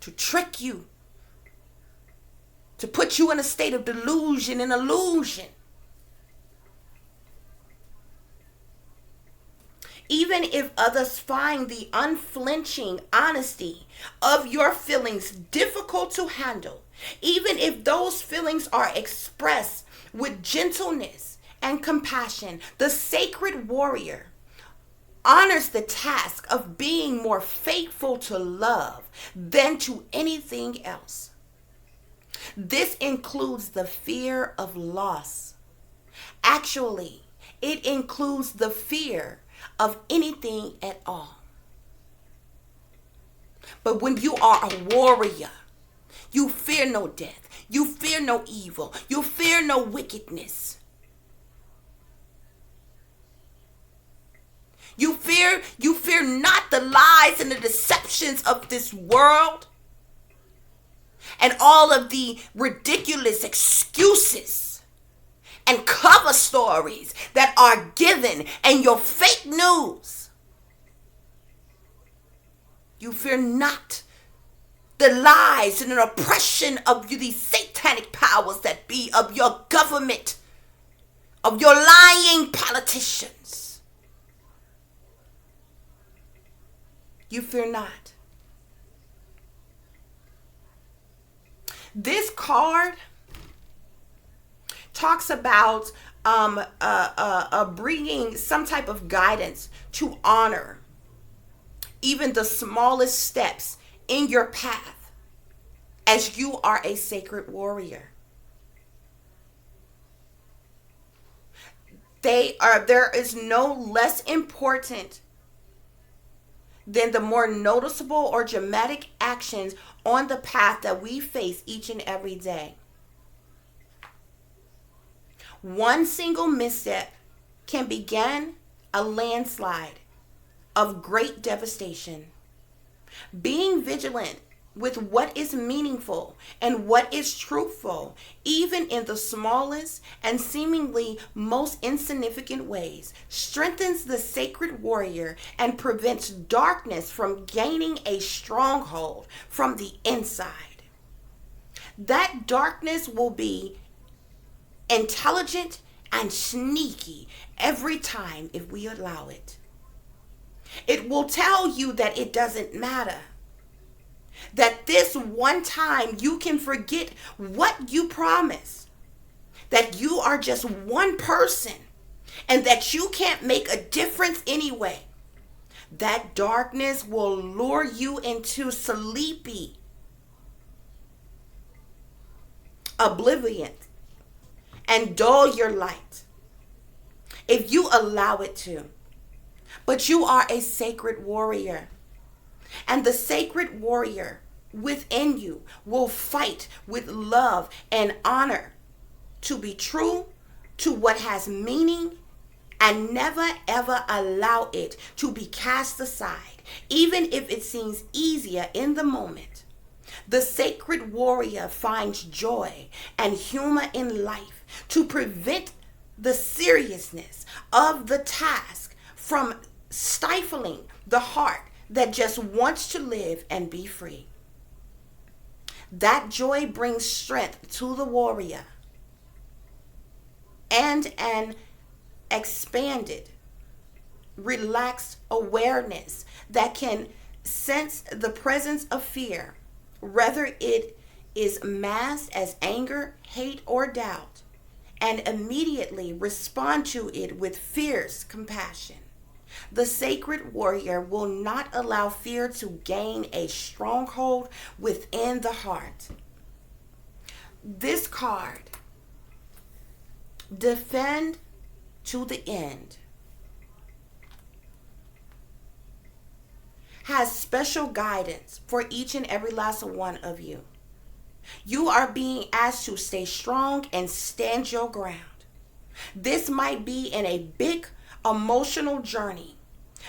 to trick you, to put you in a state of delusion and illusion. Even if others find the unflinching honesty of your feelings difficult to handle, even if those feelings are expressed with gentleness and compassion, the sacred warrior honors the task of being more faithful to love than to anything else. This includes the fear of loss. Actually, it includes the fear of anything at all. But when you are a warrior, you fear no death, you fear no evil, you fear no wickedness. You fear not the lies and the deceptions of this world and all of the ridiculous excuses and cover stories that are given and your fake news. You fear not the lies and the oppression of these satanic powers that be, of your government, of your lying politicians. You fear not. This card talks about bringing some type of guidance to honor even the smallest steps in your path as you are a sacred warrior. There is no less important than the more noticeable or dramatic actions on the path that we face each and every day. One single misstep can begin a landslide of great devastation. Being vigilant with what is meaningful and what is truthful, even in the smallest and seemingly most insignificant ways, strengthens the sacred warrior and prevents darkness from gaining a stronghold from the inside. That darkness will be intelligent and sneaky every time if we allow it. It will tell you that it doesn't matter. That this one time you can forget what you promised. That you are just one person and that you can't make a difference anyway. That darkness will lure you into sleepy oblivion and dull your light if you allow it to. But you are a sacred warrior. And the sacred warrior within you will fight with love and honor to be true to what has meaning, and never ever allow it to be cast aside, even if it seems easier in the moment. The sacred warrior finds joy and humor in life to prevent the seriousness of the task from stifling the heart that just wants to live and be free. That joy brings strength to the warrior and an expanded, relaxed awareness that can sense the presence of fear, whether it is masked as anger, hate, or doubt, and immediately respond to it with fierce compassion. The sacred warrior will not allow fear to gain a stronghold within the heart. This card, defend to the end, has special guidance for each and every last one of you. You are being asked to stay strong and stand your ground. This might be in a big emotional journey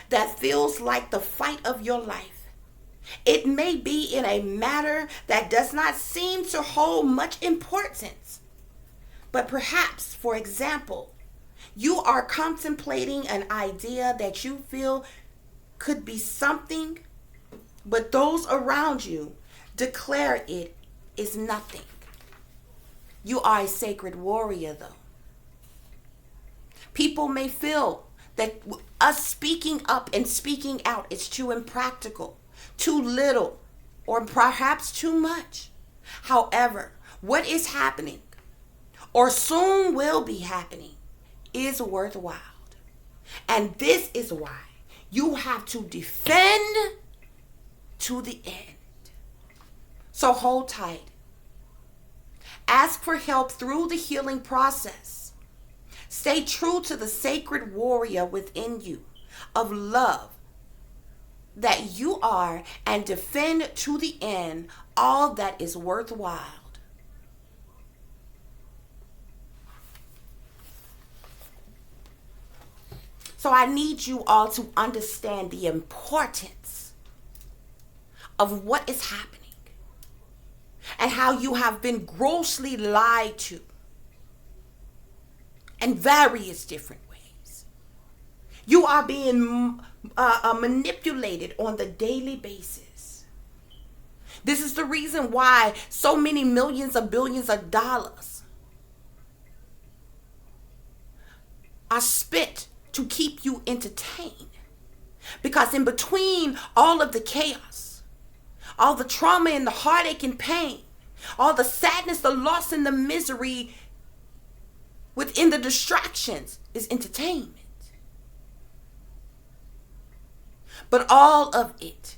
that feels like the fight of your life. It may be in a matter that does not seem to hold much importance. But perhaps, for example, you are contemplating an idea that you feel could be something, but those around you declare it is nothing. You are a sacred warrior, though. People may feel that us speaking up and speaking out is too impractical, too little, or perhaps too much. However, what is happening, or soon will be happening, is worthwhile. And this is why you have to defend to the end. So hold tight. Ask for help through the healing process. Stay true to the sacred warrior within you of love that you are, and defend to the end all that is worthwhile. So I need you all to understand the importance of what is happening and how you have been grossly lied to in various different ways. You are being manipulated on the daily basis. This is the reason why so many millions of billions of dollars are spent to keep you entertained. Because in between all of the chaos, all the trauma and the heartache and pain, all the sadness, the loss and the misery within the distractions is entertainment. But all of it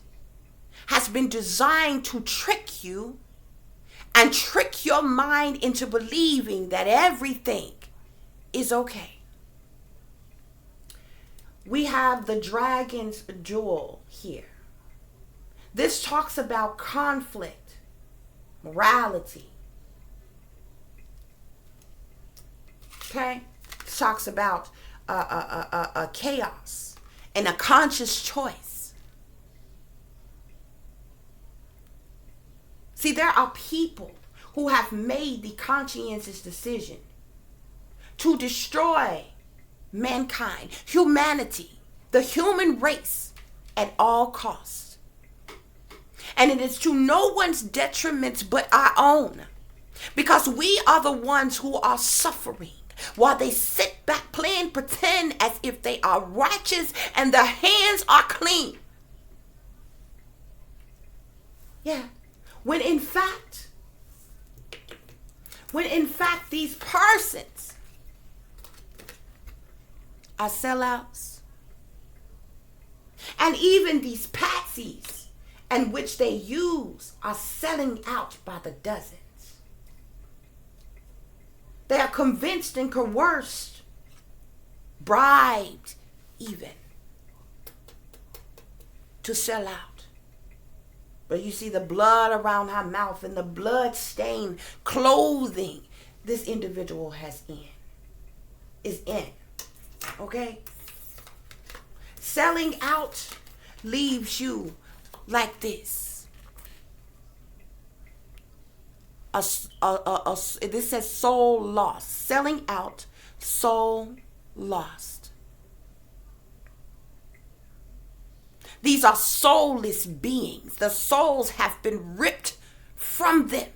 has been designed to trick you and trick your mind into believing that everything is okay. We have the Dragon's Jewel here. This talks about conflict, morality. Okay? It talks about chaos and a conscious choice. See, there are people who have made the conscientious decision to destroy mankind, humanity, the human race at all costs. And it is to no one's detriment but our own, because we are the ones who are suffering while they sit back playing pretend as if they are righteous and their hands are clean. Yeah. When in fact these persons are sellouts. And even these patsies in which they use are selling out by the dozens. They are convinced and coerced, bribed even, to sell out. But you see the blood around her mouth and the blood-stained clothing this individual is in. Okay? Selling out leaves you like this. This says soul lost. Selling out, soul lost. These are soulless beings. The souls have been ripped from them.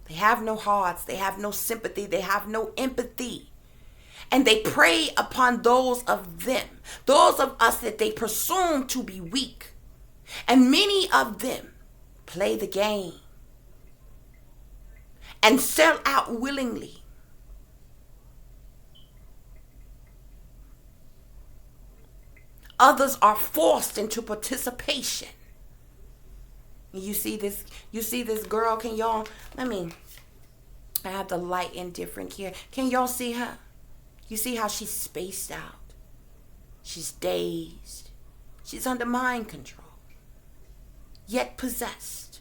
They have no hearts. They have no sympathy. They have no empathy. And they prey upon those of us that they presume to be weak. And many of them play the game and sell out willingly. Others are forced into participation. You see this girl, can y'all, I have the light indifferent here. Can y'all see her? You see how she's spaced out? She's dazed. She's under mind control, yet possessed.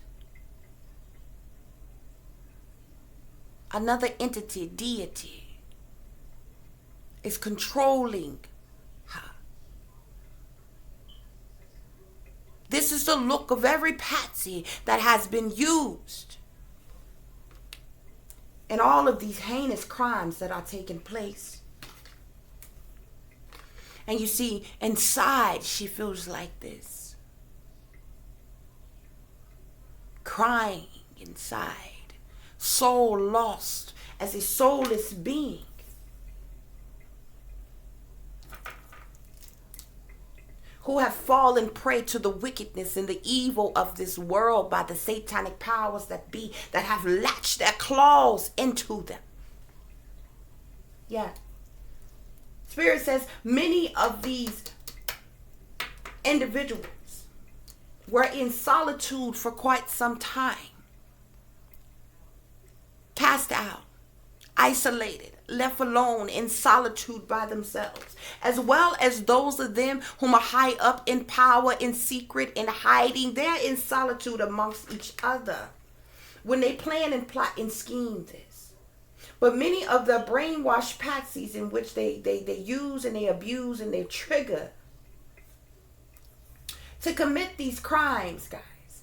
Another entity, deity, is controlling her. This is the look of every patsy that has been used in all of these heinous crimes that are taking place. And you see, inside, she feels like this. Crying inside. Soul lost as a soulless being. Who have fallen prey to the wickedness and the evil of this world by the satanic powers that be, that have latched their claws into them. Yeah. Spirit says many of these individuals were in solitude for quite some time. Cast out, isolated, left alone in solitude by themselves, as well as those of them whom are high up in power, in secret, in hiding. They're in solitude amongst each other when they plan and plot and scheme this. But many of the brainwashed patsies in which they use and they abuse and they trigger to commit these crimes, guys,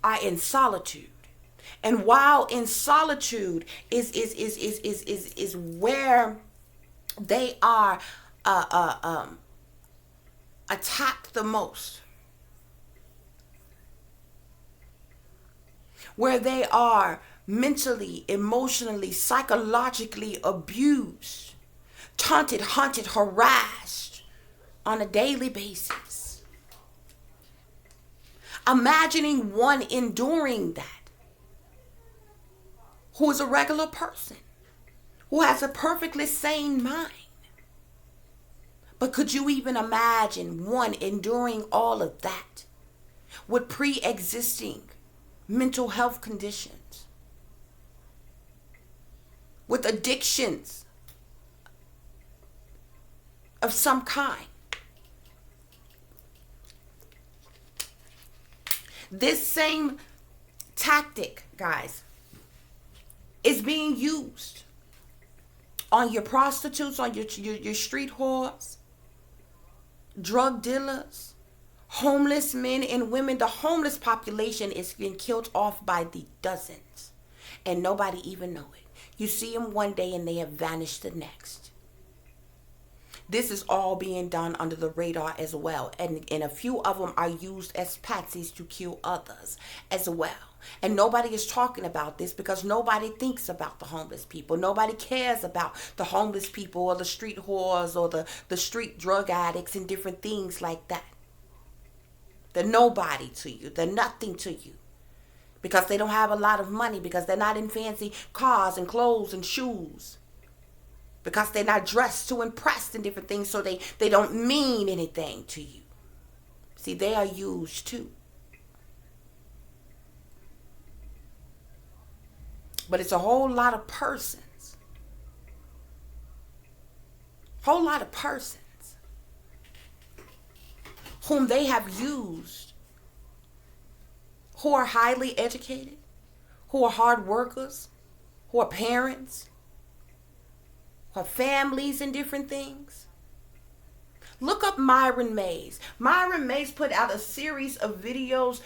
are in solitude. And while in solitude is where they are attacked the most, where they are mentally, emotionally, psychologically abused, taunted, hunted, harassed on a daily basis. Imagining one enduring that, who is a regular person, who has a perfectly sane mind. But could you even imagine one enduring all of that with pre-existing mental health conditions, with addictions of some kind? This same tactic, guys, is being used on your prostitutes, on your street whores, drug dealers, homeless men and women. The homeless population is being killed off by the dozens, and nobody even know it. You see them one day and they have vanished the next. This is all being done under the radar as well. And a few of them are used as patsies to kill others as well. And nobody is talking about this because nobody thinks about the homeless people. Nobody cares about the homeless people or the street whores or the street drug addicts and different things like that. They're nobody to you. They're nothing to you. Because they don't have a lot of money. Because they're not in fancy cars and clothes and shoes. Because they're not dressed to impress and different things. So they don't mean anything to you. See, they are used too. But it's a whole lot of persons. Whole lot of persons whom they have used, who are highly educated, who are hard workers, who are parents, who have families and different things. Look up Myron Mays. Myron Mays put out a series of videos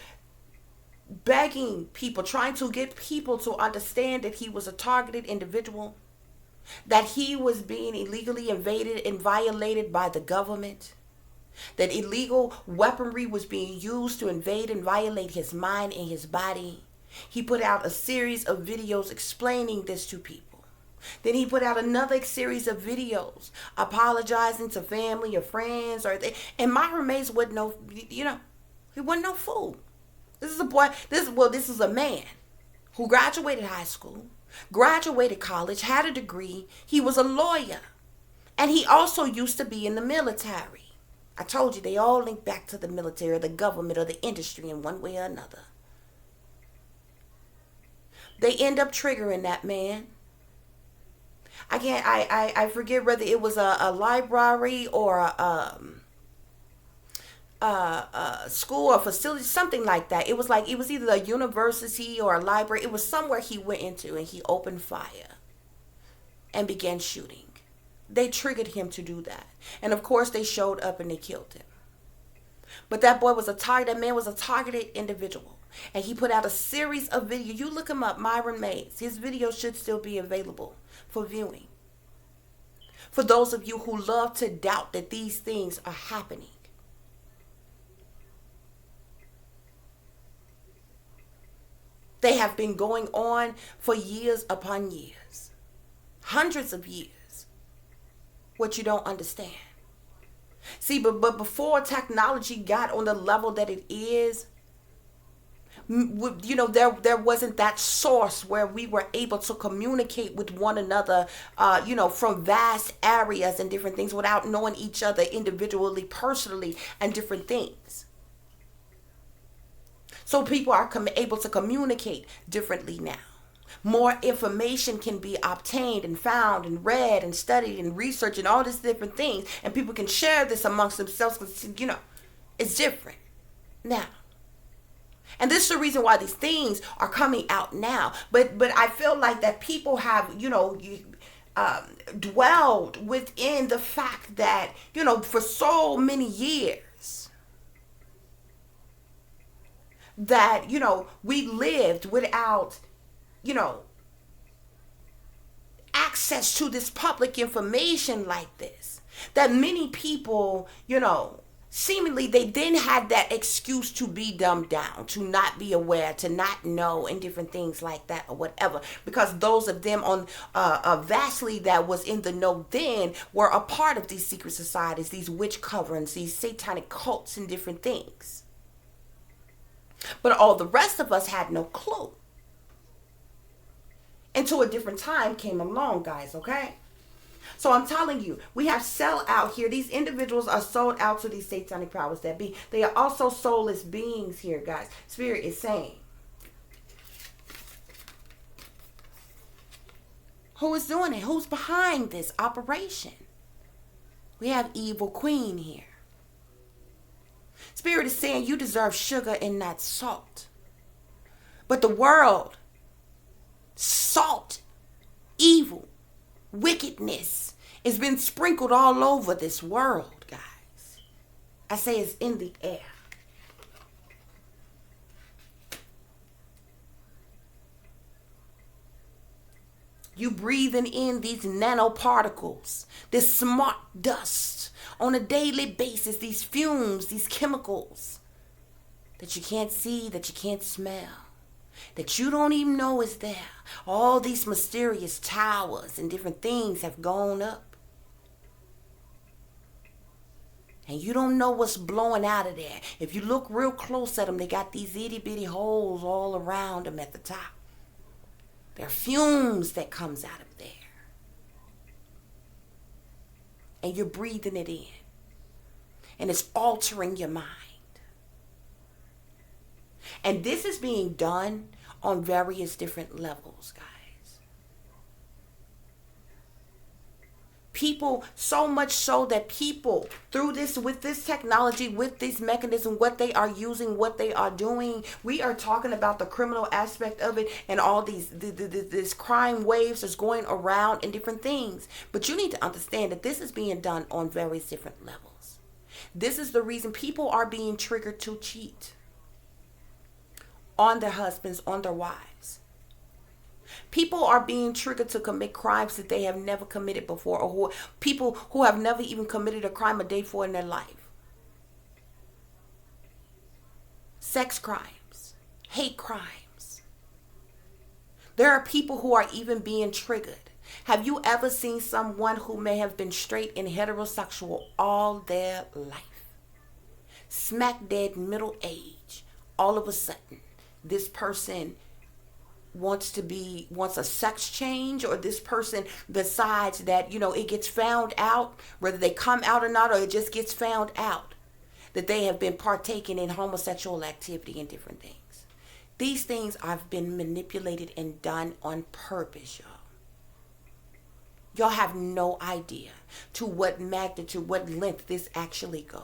begging people, trying to get people to understand that he was a targeted individual, that he was being illegally invaded and violated by the government, that illegal weaponry was being used to invade and violate his mind and his body. He put out a series of videos explaining this to people. Then he put out another series of videos apologizing to family or friends, and Myron Mays wasn't no, he wasn't no fool. This is a boy, this is a man who graduated high school, graduated college, had a degree. He was a lawyer, and he also used to be in the military. I told you they all link back to the military or the government or the industry in one way or another. They end up triggering that man. I forget whether it was a library or a school or facility, something like that. It was either a university or a library. It was somewhere he went into, and he opened fire and began shooting. They triggered him to do that. And of course they showed up and they killed him. But that man was a targeted individual. And he put out a series of videos. You look him up, Myron Mays. His videos should still be available for viewing. For those of you who love to doubt that these things are happening. They have been going on for years upon years. Hundreds of years. What you don't understand. See, but before technology got on the level that it is, there wasn't that source where we were able to communicate with one another, from vast areas and different things without knowing each other individually, personally, and different things. So people are able to communicate differently now. More information can be obtained and found and read and studied and researched and all these different things. And people can share this amongst themselves because, it's different now. And this is the reason why these things are coming out now. But I feel like that people have, dwelled within the fact that, for so many years that, we lived without access to this public information like this, that many people, seemingly they then had that excuse to be dumbed down, to not be aware, to not know, and different things like that or whatever, because those of them on vastly that was in the know then were a part of these secret societies, these witch coverings, these satanic cults and different things. But all the rest of us had no clue. Until a different time came along, guys, okay? So I'm telling you, we have sell out here. These individuals are sold out to these satanic powers that be. They are also soulless beings here, guys. Spirit is saying. Who is doing it? Who's behind this operation? We have Evil Queen here. Spirit is saying you deserve sugar and not salt. But the world, salt, evil, wickedness has been sprinkled all over this world, guys. I say it's in the air. You breathing in these nanoparticles, this smart dust on a daily basis, these fumes, these chemicals that you can't see, that you can't smell, that you don't even know is there. All these mysterious towers and different things have gone up. And you don't know what's blowing out of there. If you look real close at them, they got these itty bitty holes all around them at the top. There are fumes that comes out of there. And you're breathing it in. And it's altering your mind. And this is being done on various different levels, guys. People, so much so that people through this, with this technology, with this mechanism, what they are using, what they are doing, we are talking about the criminal aspect of it and all these this crime waves that's going around and different things. But you need to understand that this is being done on various different levels. This is the reason people are being triggered to cheat on their husbands, on their wives. People are being triggered to commit crimes that they have never committed before, or people who have never even committed a crime a day before in their life. Sex crimes, hate crimes. There are people who are even being triggered. Have you ever seen someone who may have been straight and heterosexual all their life, smack dead middle age, all of a sudden this person wants a sex change, or this person decides that, it gets found out, whether they come out or not, or it just gets found out that they have been partaking in homosexual activity and different things. These things have been manipulated and done on purpose, y'all. Y'all have no idea to what magnitude, what length this actually goes.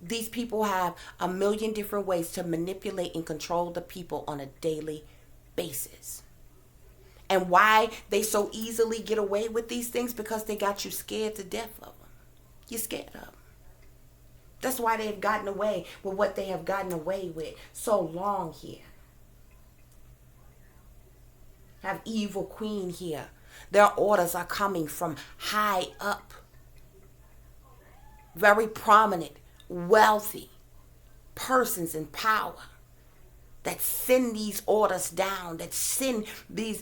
These people have a million different ways to manipulate and control the people on a daily basis. And why they so easily get away with these things? Because they got you scared to death of them. You're scared of them. That's why they've gotten away with what they have gotten away with so long here. Have evil queen here. Their orders are coming from high up. Very prominent, wealthy persons in power that send these orders down, that send these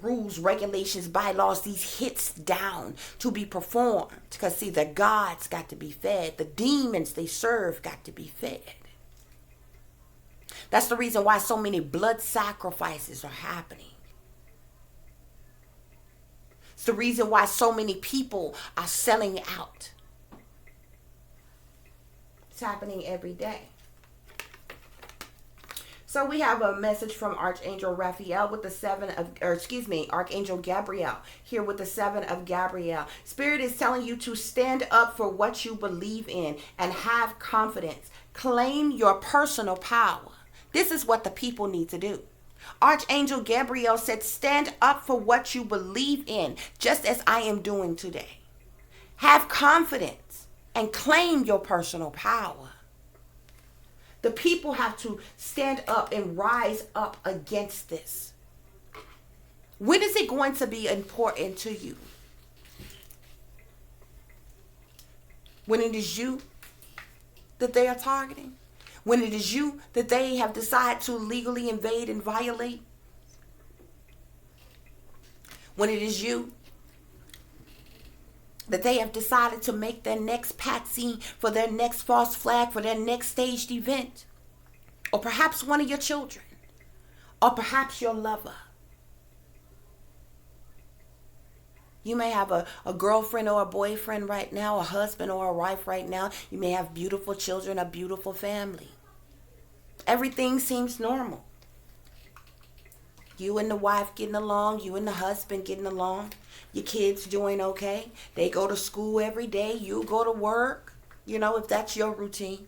rules, regulations, bylaws, these hits down to be performed. Because see, the gods got to be fed. The demons they serve got to be fed. That's the reason why so many blood sacrifices are happening. It's the reason why so many people are selling out. Happening every day. So we have a message from Archangel Raphael with the Archangel Gabriel here with the 7 of Gabriel. Spirit is telling you to stand up for what you believe in and have confidence. Claim your personal power. This is what the people need to do. Archangel Gabriel said, stand up for what you believe in, just as I am doing today. Have confidence and claim your personal power. The people have to stand up and rise up against this. When is it going to be important to you? When it is you that they are targeting? When it is you that they have decided to legally invade and violate? When it is you that they have decided to make their next patsy, for their next false flag, for their next staged event? Or perhaps one of your children, or perhaps your lover. You may have a girlfriend or a boyfriend right now, a husband or a wife right now. You may have beautiful children, a beautiful family. Everything seems normal. You and the wife getting along, you and the husband getting along. Your kids doing okay. They go to school every day. You go to work. If that's your routine.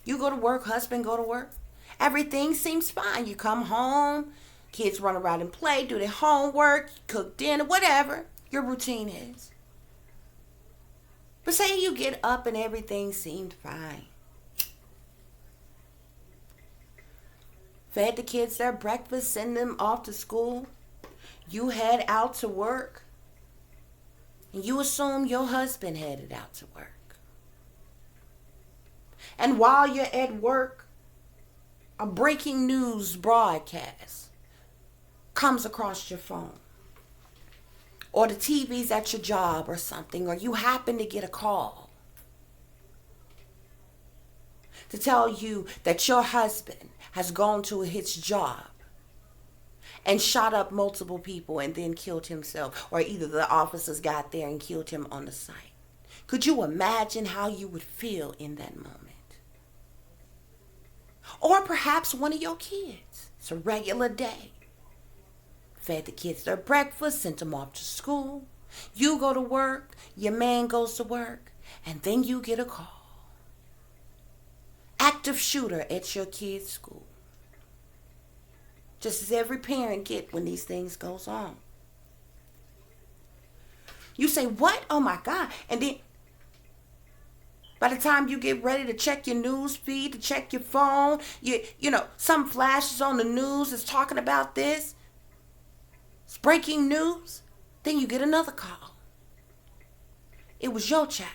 You go to work, husband go to work. Everything seems fine. You come home, kids run around and play, do their homework, cook dinner, whatever your routine is. But say you get up and everything seemed fine. Fed the kids their breakfast, send them off to school. You head out to work. And you assume your husband headed out to work. And while you're at work, a breaking news broadcast comes across your phone. Or the TV's at your job or something, or you happen to get a call to tell you that your husband has gone to his job and shot up multiple people and then killed himself, or either the officers got there and killed him on the site. Could you imagine how you would feel in that moment? Or perhaps one of your kids It's a regular day. Fed the kids their breakfast, sent them off to school. You go to work, your man goes to work, and then you get a call. Active shooter at your kid's school. Just as every parent get when these things goes on. You say, what? Oh my God. And then by the time you get ready to check your news feed, to check your phone, you know, some flashes on the news is talking about this. It's breaking news. Then you get another call. It was your child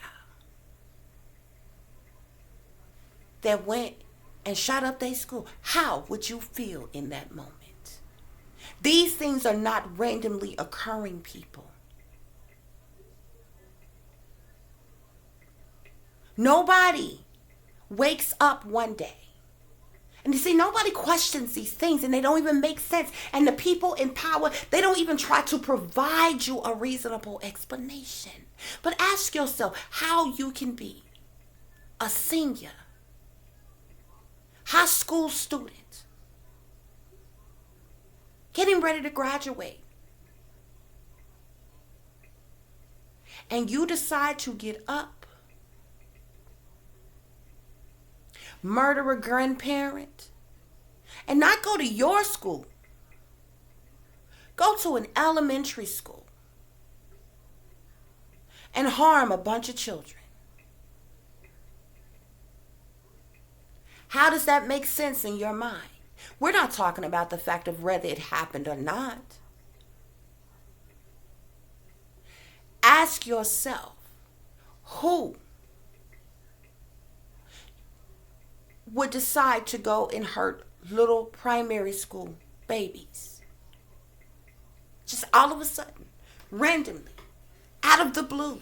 that went and shot up their school. How would you feel in that moment? These things are not randomly occurring, people. Nobody wakes up one day. And you see, nobody questions these things and they don't even make sense. And the people in power, they don't even try to provide you a reasonable explanation. But ask yourself how you can be a senior, high school student, getting ready to graduate, and you decide to get up, murder a grandparent, and not go to your school. Go to an elementary school and harm a bunch of children. How does that make sense in your mind? We're not talking about the fact of whether it happened or not. Ask yourself, who would decide to go and hurt little primary school babies? Just all of a sudden, randomly, out of the blue.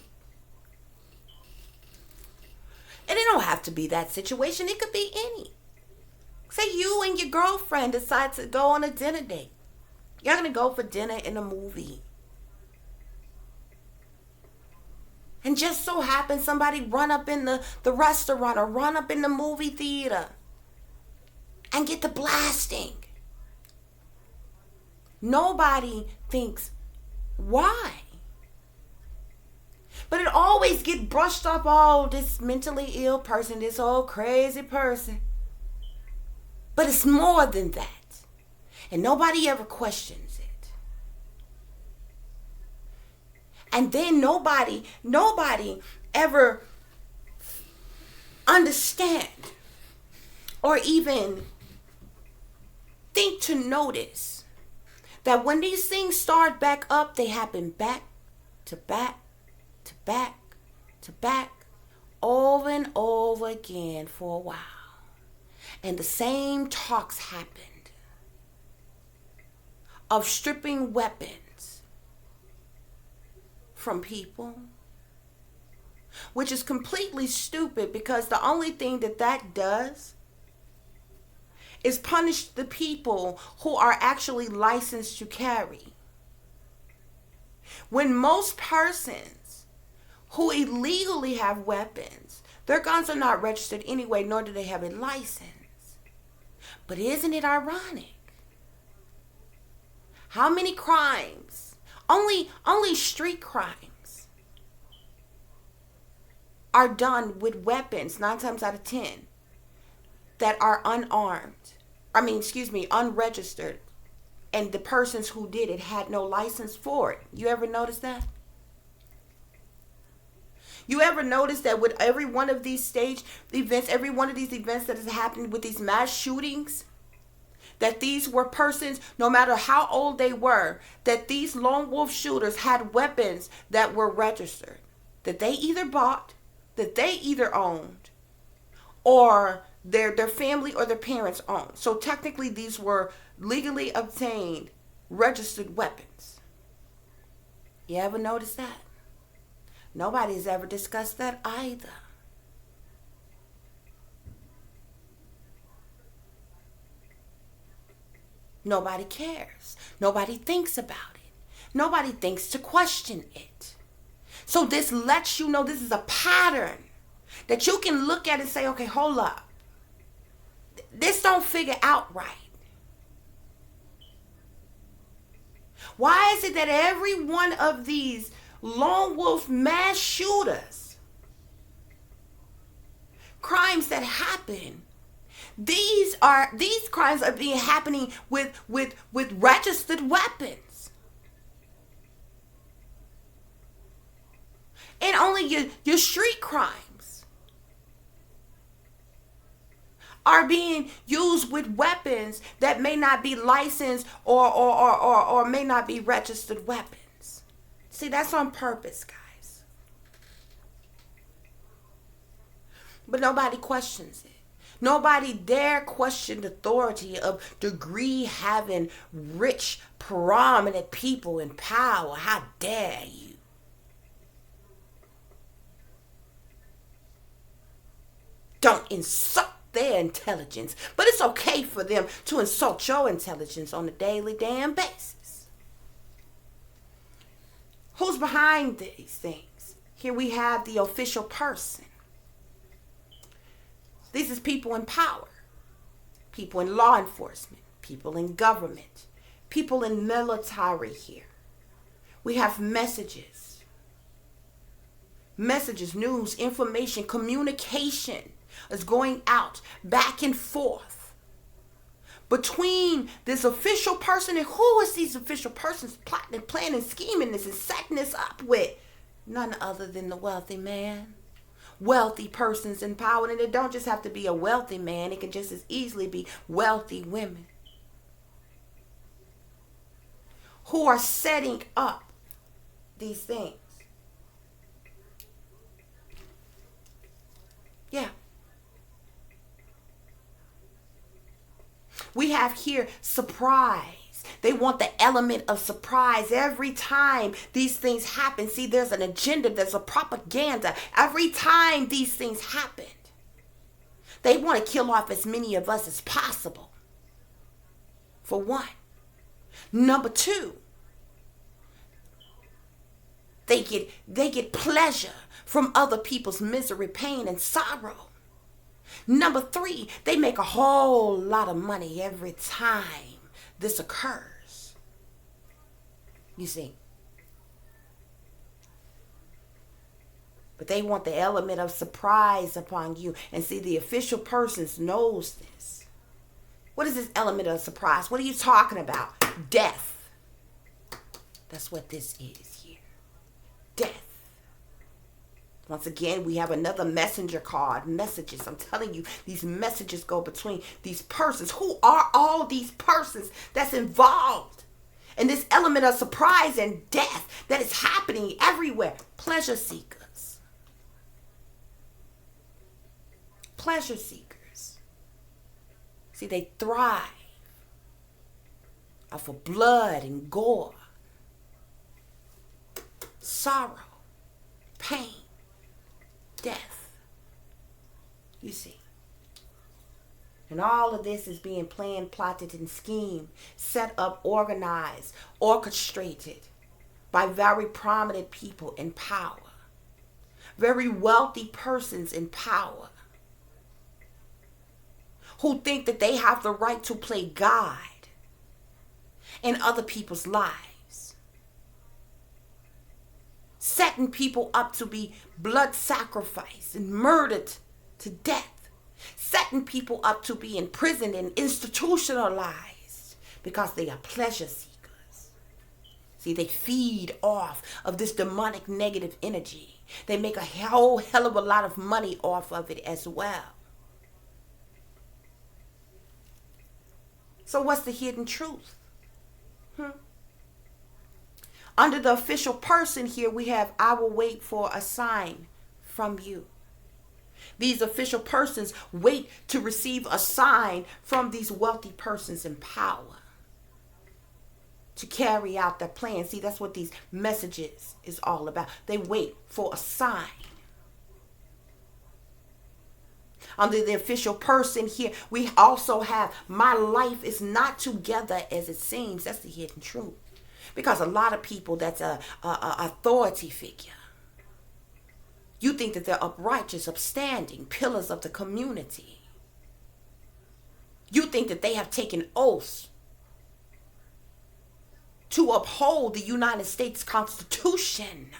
And it don't have to be that situation. It could be any. Say you and your girlfriend decide to go on a dinner date. You're going to go for dinner in a movie. And just so happens somebody run up in the restaurant or run up in the movie theater and get the blasting. Nobody thinks, why? But it always gets brushed up, oh, this mentally ill person, this old crazy person. But it's more than that. And nobody ever questions it. And then nobody ever understand or even think to notice that when these things start back up, they happen back to back to back to back over and over again for a while. And the same talks happened of stripping weapons from people, which is completely stupid because the only thing that does is punish the people who are actually licensed to carry. When most persons who illegally have weapons, their guns are not registered anyway, nor do they have a license. But isn't it ironic? How many crimes, only street crimes, are done with weapons 9 times out of 10 that are unregistered, and the persons who did it had no license for it. You ever notice that? You ever notice that with every one of these stage events, every one of these events that has happened with these mass shootings, that these were persons, no matter how old they were, that these lone wolf shooters had weapons that were registered, that they either bought, that they either owned, or their family or their parents owned. So technically these were legally obtained, registered weapons. You ever notice that? Nobody's ever discussed that either. Nobody cares. Nobody thinks about it. Nobody thinks to question it. So this lets you know this is a pattern that you can look at and say, okay, hold up. This don't figure out right. Why is it that every one of these lone wolf mass shooters, crimes that happen, these crimes are being happening with registered weapons? And only your street crimes are being used with weapons that may not be licensed or may not be registered weapons. See, that's on purpose, guys. But nobody questions it. Nobody dare question the authority of degree having rich, prominent people in power. How dare you? Don't insult their intelligence, but it's okay for them to insult your intelligence on a daily damn basis. Who's behind these things? Here we have the official person. These is people in power, people in law enforcement, people in government, people in military here. We have messages, news, information, communication is going out back and forth between this official person and who is these official persons plotting and planning, scheming this and setting this up with? None other than the wealthy man. Wealthy persons in power. And it don't just have to be a wealthy man. It can just as easily be wealthy women who are setting up these things. Yeah. We have here surprise. They want the element of surprise every time these things happen. See, there's an agenda, there's a propaganda. Every time these things happen, they want to kill off as many of us as possible. For one. Number two, they get pleasure from other people's misery, pain, and sorrow. Number three, they make a whole lot of money every time this occurs. You see. But they want the element of surprise upon you. And see, the official person knows this. What is this element of surprise? What are you talking about? Death. That's what this is here. Death. Once again, we have another messenger card. Messages. I'm telling you, these messages go between these persons. Who are all these persons that's involved in this element of surprise and death that is happening everywhere? Pleasure seekers. Pleasure seekers. See, they thrive off of blood and gore, sorrow, pain, death. You see. And all of this is being planned, plotted, and schemed, set up, organized, orchestrated by very prominent people in power. Very wealthy persons in power. Who think that they have the right to play God in other people's lives. Setting people up to be blood sacrificed and murdered to death. Setting people up to be imprisoned and institutionalized because they are pleasure seekers. See, they feed off of this demonic negative energy. They make a whole hell of a lot of money off of it as well. So what's the hidden truth? Under the official person here, we have, I will wait for a sign from you. These official persons wait to receive a sign from these wealthy persons in power to carry out their plan. See, that's what these messages is all about. They wait for a sign. Under the official person here, we also have, my life is not together as it seems. That's the hidden truth. Because a lot of people, that's a authority figure. You think that they're uprighteous, upstanding, pillars of the community. You think that they have taken oaths to uphold the United States Constitution.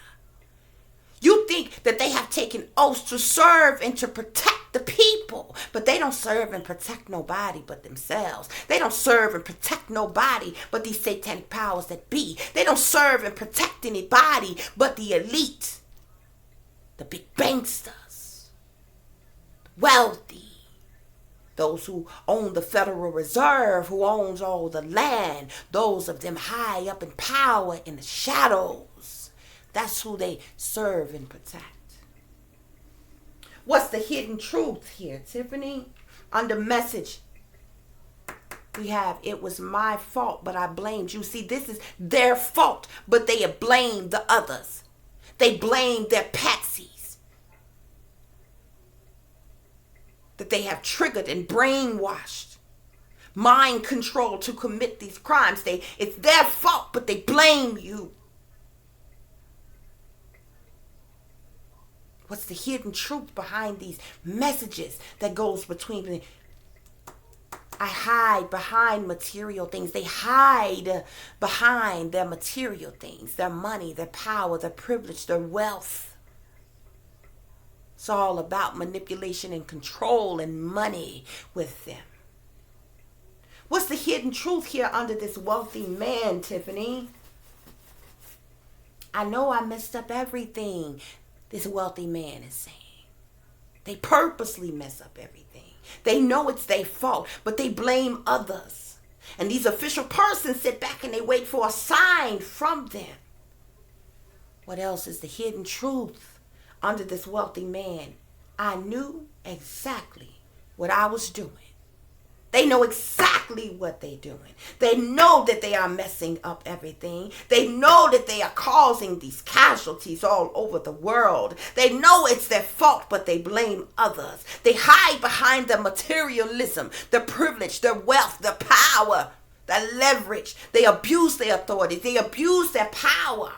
You think that they have taken oaths to serve and to protect the people, but they don't serve and protect nobody but themselves. They don't serve and protect nobody but these satanic powers that be. They don't serve and protect anybody but the elite, the big banksters, wealthy, those who own the Federal Reserve, who owns all the land, those of them high up in power in the shadows. That's who they serve and protect. What's the hidden truth here, Tiffany? Under message, we have, it was my fault, but I blamed you. See, this is their fault, but they have blamed the others. They blame their patsies that they have triggered and brainwashed, mind controlled to commit these crimes. It's their fault, but they blame you. What's the hidden truth behind these messages that goes between them? I hide behind material things. They hide behind their material things, their money, their power, their privilege, their wealth. It's all about manipulation and control and money with them. What's the hidden truth here under this wealthy man, Tiffany? I know I messed up everything, this wealthy man is saying. They purposely mess up everything. They know it's their fault, but they blame others. And these official persons sit back and they wait for a sign from them. What else is the hidden truth under this wealthy man? I knew exactly what I was doing. They know exactly what they're doing. They know that they are messing up everything. They know that they are causing these casualties all over the world. They know it's their fault, but they blame others. They hide behind their materialism, their privilege, their wealth, their power, their leverage. They abuse their authority. They abuse their power.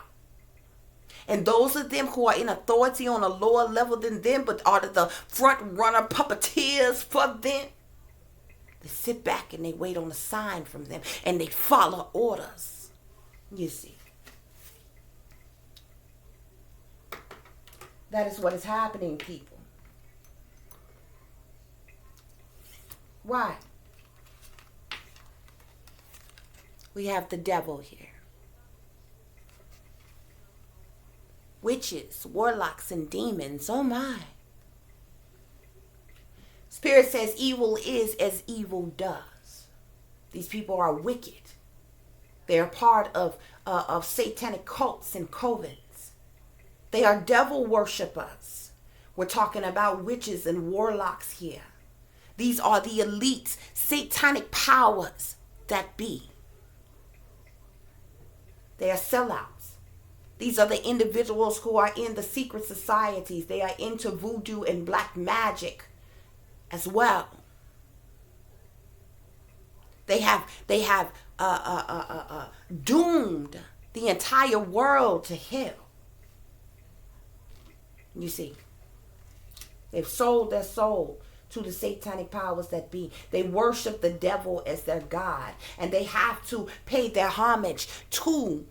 And those of them who are in authority on a lower level than them, but are the front runner puppeteers for them, they sit back and they wait on a sign from them and they follow orders. You see. That is what is happening, people. Why? We have the devil here. Witches, warlocks, and demons. Oh my. Spirit says evil is as evil does. These people are wicked. They are part of satanic cults and covens. They are devil worshipers. We're talking about witches and warlocks here. These are the elite satanic powers that be. They are sellouts. These are the individuals who are in the secret societies. They are into voodoo and black magic as well. They have doomed the entire world to hell. You see, they've sold their soul to the satanic powers that be. They worship the devil as their god, and they have to pay their homage to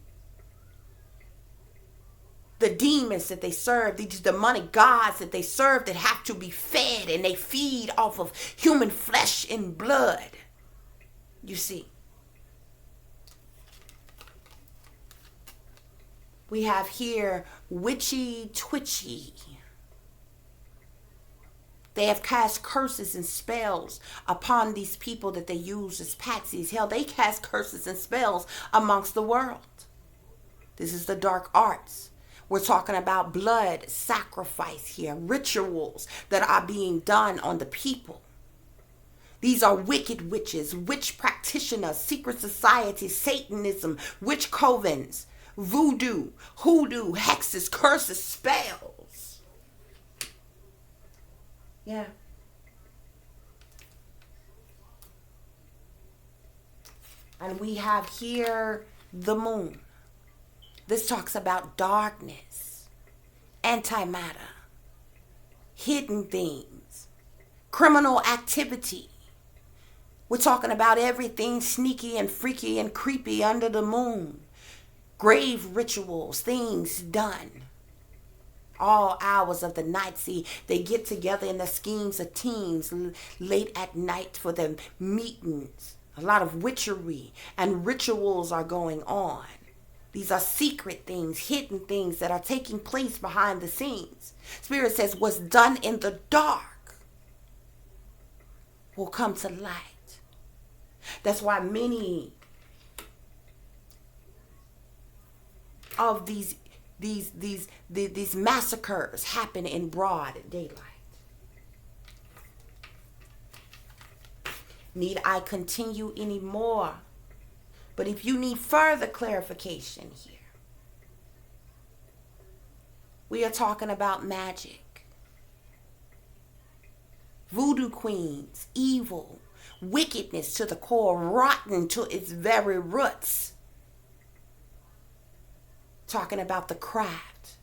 the demons that they serve, these demonic gods that they serve that have to be fed, and they feed off of human flesh and blood. You see. We have here witchy twitchy. They have cast curses and spells upon these people that they use as patsies. Hell, they cast curses and spells amongst the world. This is the dark arts. We're talking about blood sacrifice here, rituals that are being done on the people. These are wicked witches, witch practitioners, secret societies, Satanism, witch covens, voodoo, hoodoo, hexes, curses, spells. Yeah. And we have here the moon. This talks about darkness, antimatter, hidden things, criminal activity. We're talking about everything sneaky and freaky and creepy under the moon. grave rituals, things done. All hours of the night. See, they get together in the schemes of teams late at night for their meetings. A lot of witchery and rituals are going on. These are secret things, hidden things that are taking place behind the scenes. Spirit says what's done in the dark will come to light. That's why many of these massacres happen in broad daylight. Need I continue anymore? But if you need further clarification here, we are talking about magic, voodoo queens, evil, wickedness to the core, rotten to its very roots. Talking about the craft,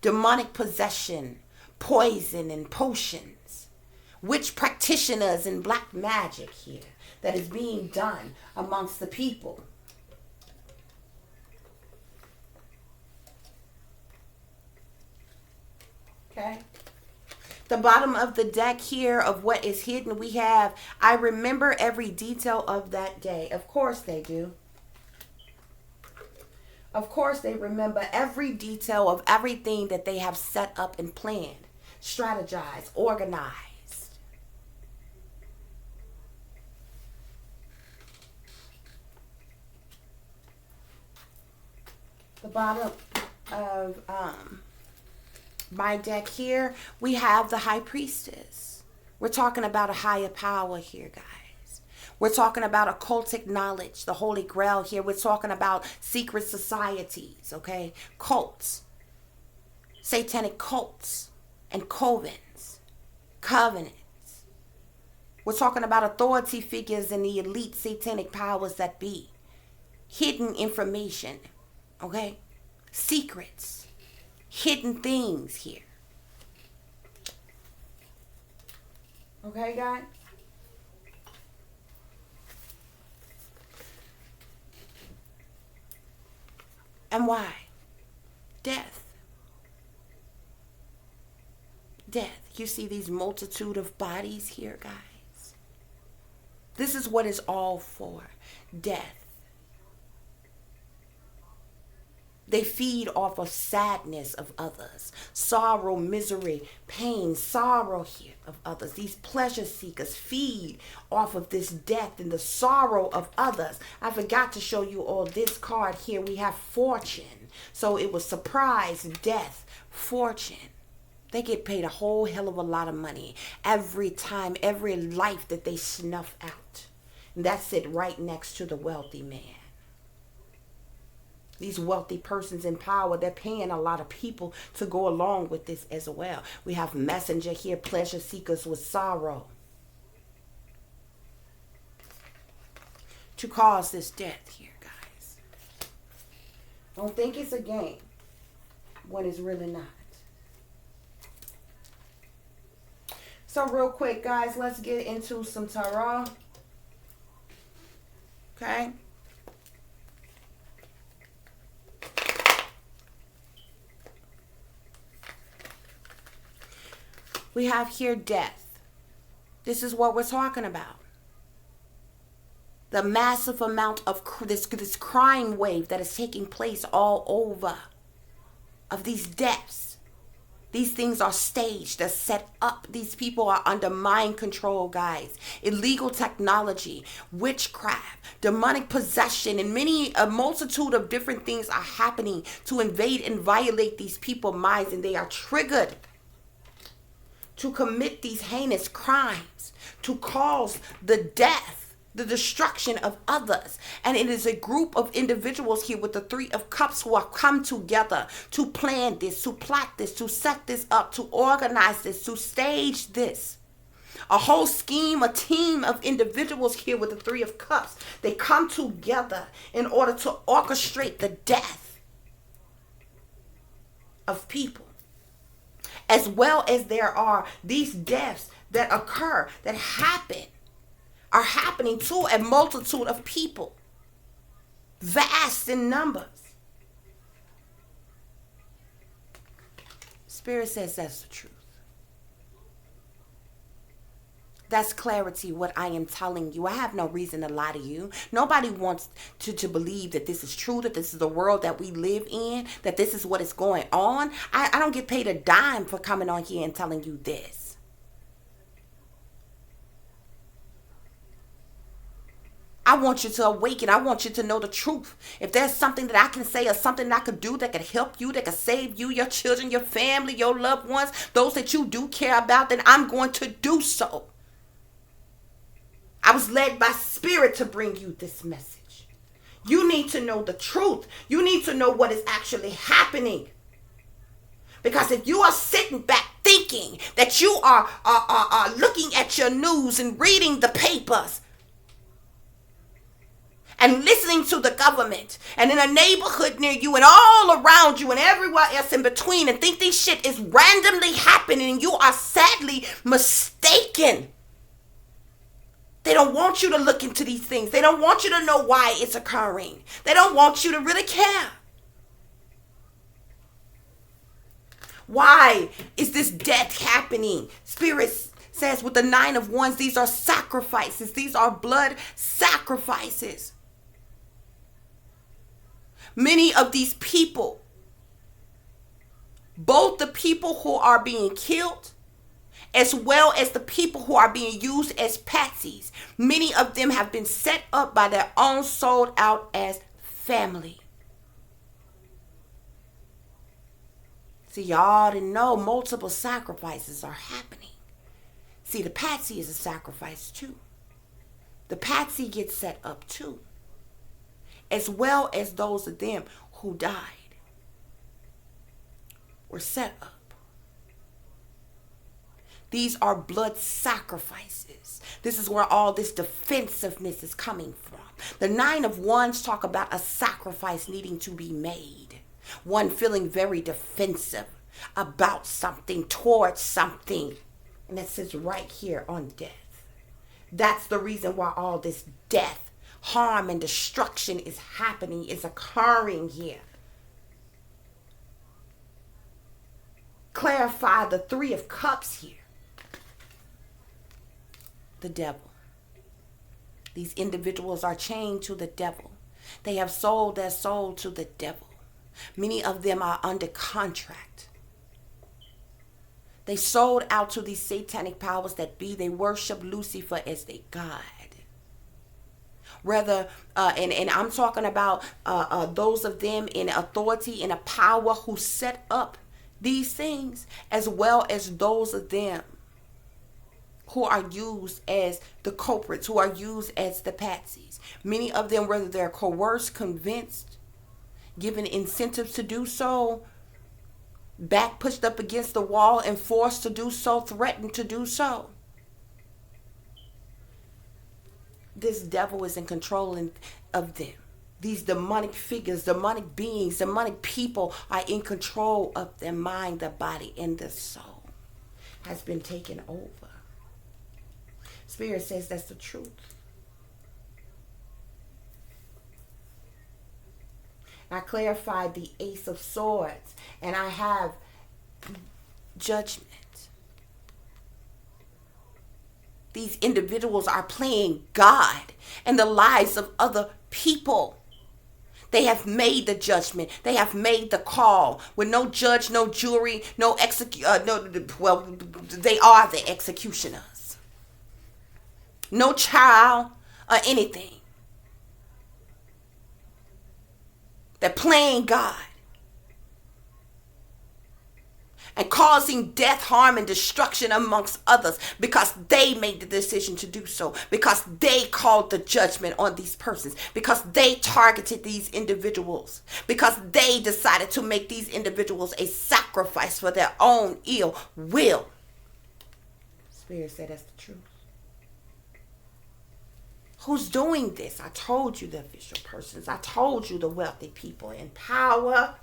demonic possession, poison and potions, witch practitioners and black magic here that is being done amongst the people. Okay. The bottom of the deck here of what is hidden, we have, I remember every detail of that day. Of course they do. Of course they remember every detail of everything that they have set up and planned, strategized, organized. The bottom of my deck here, we have the High Priestess. We're talking about a higher power here, guys. We're talking about occultic knowledge, the Holy Grail here. We're talking about secret societies, okay? Cults, satanic cults, and covens, covenants. We're talking about authority figures and the elite satanic powers that be. Hidden information, okay? Secrets, hidden things here. Okay, guys? And why? Death. Death. You see these multitude of bodies here, guys? This is what it's all for. Death. They feed off of sadness of others, sorrow, misery, pain, sorrow here of others. These pleasure seekers feed off of this death and the sorrow of others. I forgot to show you all this card here. We have fortune. So it was surprise, death, fortune. They get paid a whole hell of a lot of money every time, every life that they snuff out. And that's it right next to the wealthy man. These wealthy persons in power, they're paying a lot of people to go along with this as well. We have messenger here, pleasure seekers with sorrow. To cause this death here, guys. Don't think it's a game when it's really not. So real quick, guys, let's get into some tarot. Okay. We have here death. This is what we're talking about. The massive amount of this crime wave that is taking place all over of these deaths. These things are staged, they're set up. These people are under mind control, guys. Illegal technology, witchcraft, demonic possession, and a multitude of different things are happening to invade and violate these people's minds, and they are triggered to commit these heinous crimes, to cause the death, the destruction of others. And it is a group of individuals here with the Three of Cups who have come together to plan this, to plot this, to set this up, to organize this, to stage this. A whole scheme, a team of individuals here with the Three of Cups. They come together in order to orchestrate the death of people. As well as there are these deaths that occur, that are happening to a multitude of people. vast in numbers. Spirit says that's the truth. That's clarity, what I am telling you. I have no reason to lie to you. Nobody wants to believe that this is true, that this is the world that we live in, that this is what is going on. I don't get paid a dime for coming on here and telling you this. I want you to awaken. I want you to know the truth. If there's something that I can say or something that I could do that could help you, that could save you, your children, your family, your loved ones, those that you do care about, then I'm going to do so. I was led by Spirit to bring you this message. You need to know the truth. You need to know what is actually happening. Because if you are sitting back thinking that you are looking at your news and reading the papers and listening to the government and in a neighborhood near you and all around you and everywhere else in between and think this shit is randomly happening, you are sadly mistaken. They don't want you to look into these things. They don't want you to know why it's occurring. They don't want you to really care. Why is this death happening? Spirit says with the 9 of Wands, these are sacrifices. These are blood sacrifices. Many of these people, both the people who are being killed as well as the people who are being used as patsies, many of them have been set up by their own, sold out as family. See, y'all didn't know multiple sacrifices are happening. See, the patsy is a sacrifice too. The patsy gets set up too, as well as those of them who died were set up. These are blood sacrifices. This is where all this defensiveness is coming from. The 9 of Wands talk about a sacrifice needing to be made. One feeling very defensive about something, towards something. And that says right here on death. That's the reason why all this death, harm, and destruction is happening, is occurring here. Clarify the 3 of Cups here. The devil. These individuals are chained to the devil. They have sold their soul to the devil. Many of them are under contract. They sold out to these satanic powers that be. They worship Lucifer as their God. Rather, and I'm talking about those of them in authority and a power who set up these things, as well as those of them who are used as the culprits, who are used as the patsies. Many of them, whether they're coerced, convinced, given incentives to do so, back pushed up against the wall and forced to do so, threatened to do so. This devil is in control of them. These demonic figures, demonic beings, demonic people are in control of their mind, their body, and their soul. Has been taken over. Spirit says that's the truth. I clarified the Ace of Swords, and I have judgment. These individuals are playing God in the lives of other people. They have made the judgment. They have made the call with no judge, no jury, they are the executioners. No trial or anything. They're playing God and causing death, harm, and destruction amongst others because they made the decision to do so, because they called the judgment on these persons, because they targeted these individuals, because they decided to make these individuals a sacrifice for their own ill will. Spirit said that's the truth. Who's doing this? I told you the official persons. I told you the wealthy people in power.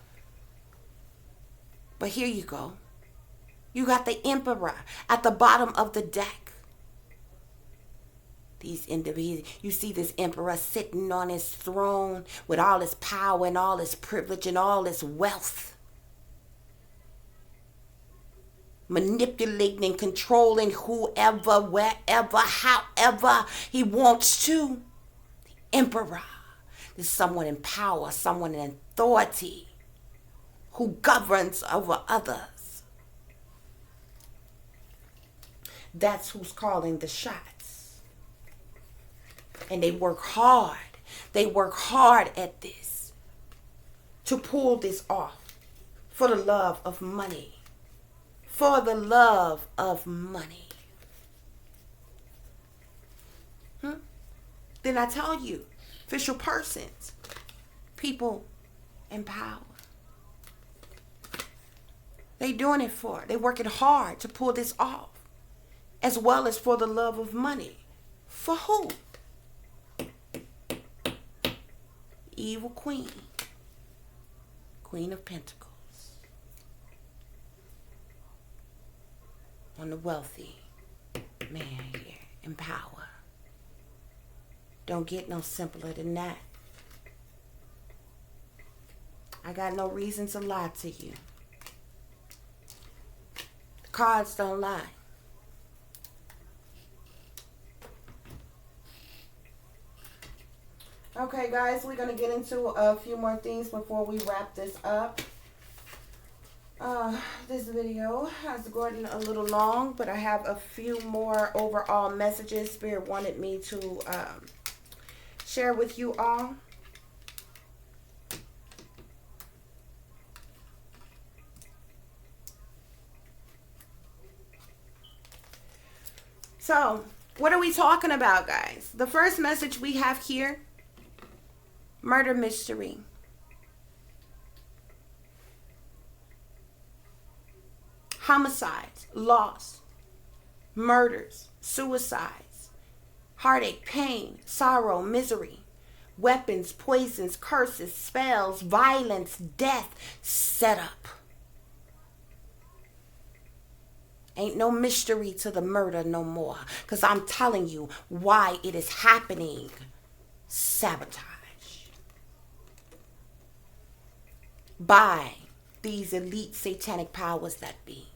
But here you go. You got the Emperor at the bottom of the deck. These individuals, you see this emperor sitting on his throne with all his power and all his privilege and all his wealth, manipulating and controlling whoever, wherever, however he wants to. The emperor is someone in power, someone in authority, who governs over others. That's who's calling the shots. And they work hard. They work hard at this to pull this off for the love of money. For the love of money. Then I tell you, official persons, people in power. They doing it for. They working hard to pull this off. As well as for the love of money. For who? Evil queen. Queen of Pentacles. On the wealthy man here in power. Don't get no simpler than that. I got no reason to lie to you. The cards don't lie. Okay, guys, we're going to get into a few more things before we wrap this up. This video has gotten a little long, but I have a few more overall messages Spirit wanted me to share with you all. So, what are we talking about, guys? The first message we have here, murder mystery. Homicides, loss, murders, suicides, heartache, pain, sorrow, misery, weapons, poisons, curses, spells, violence, death, setup. Ain't no mystery to the murder no more, because I'm telling you why it is happening. Sabotage. By these elite satanic powers that be.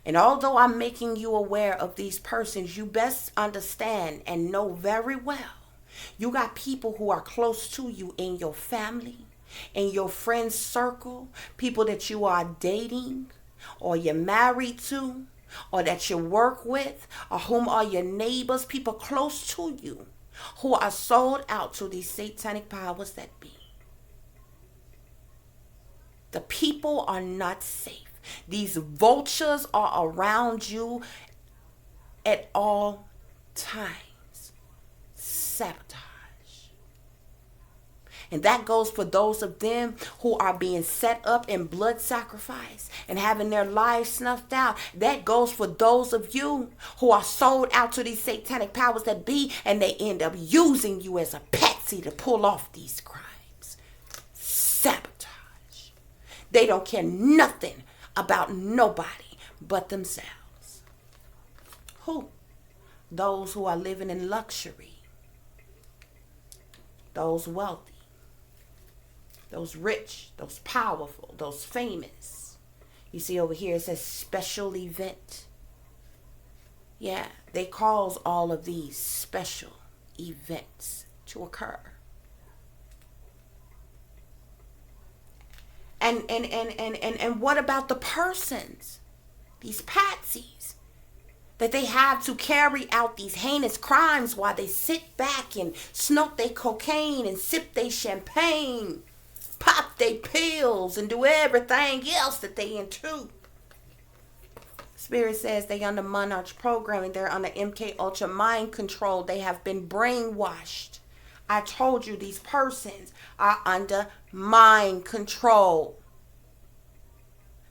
And although I'm making you aware of these persons, you best understand and know very well. You got people who are close to you in your family, in your friend circle, people that you are dating, or you're married to, or that you work with, or whom are your neighbors, people close to you, who are sold out to these satanic powers that be. The people are not safe. These vultures are around you at all times. Sabotage. And that goes for those of them who are being set up in blood sacrifice and having their lives snuffed out. That goes for those of you who are sold out to these satanic powers that be, and they end up using you as a patsy to pull off these crimes. Sabotage. They don't care nothing about nobody but themselves. Who? Those who are living in luxury. Those wealthy. Those rich. Those powerful. Those famous. You see over here it says special event. Yeah, they cause all of these special events to occur. And what about the persons, these patsies, that they have to carry out these heinous crimes while they sit back and smoke their cocaine and sip their champagne, pop their pills and do everything else that they into? Spirit says they under monarch programming. They're under MK Ultra mind control. They have been brainwashed. I told you these persons are under mind control.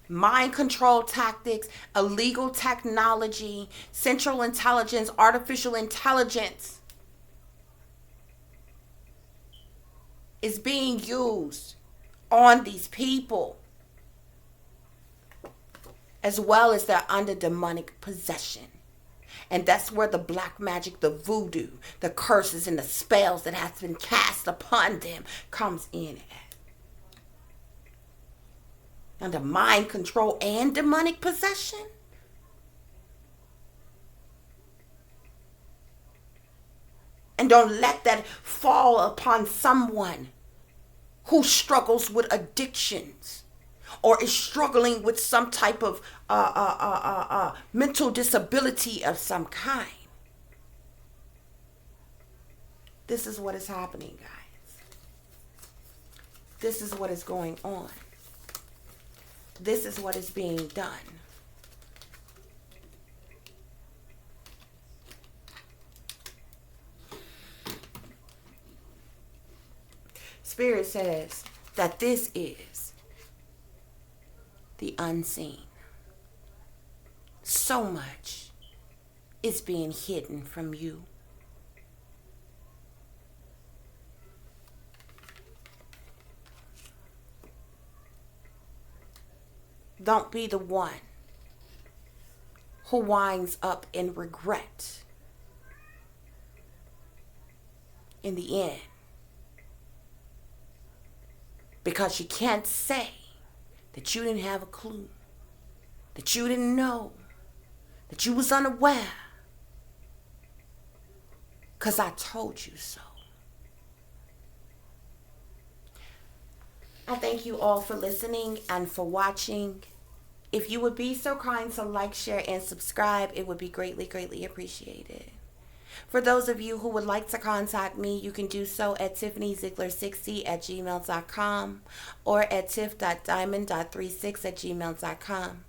Mind control tactics, illegal technology, central intelligence, artificial intelligence is being used on these people, as well as they're under demonic possession. And that's where the black magic, the voodoo, the curses, and the spells that has been cast upon them comes in at. Under mind control and demonic possession. And don't let that fall upon someone who struggles with addictions or is struggling with some type of mental disability of some kind. This is what is happening, guys. This is what is going on. This is what is being done. Spirit says that this is the unseen. So much is being hidden from you. Don't be the one who winds up in regret in the end. Because you can't say that you didn't have a clue, that you didn't know, that you was unaware. Because I told you so. I thank you all for listening and for watching. If you would be so kind to like, share, and subscribe, it would be greatly, greatly appreciated. For those of you who would like to contact me, you can do so at tiffanyziegler60@gmail.com or at tiff.diamond.36@gmail.com.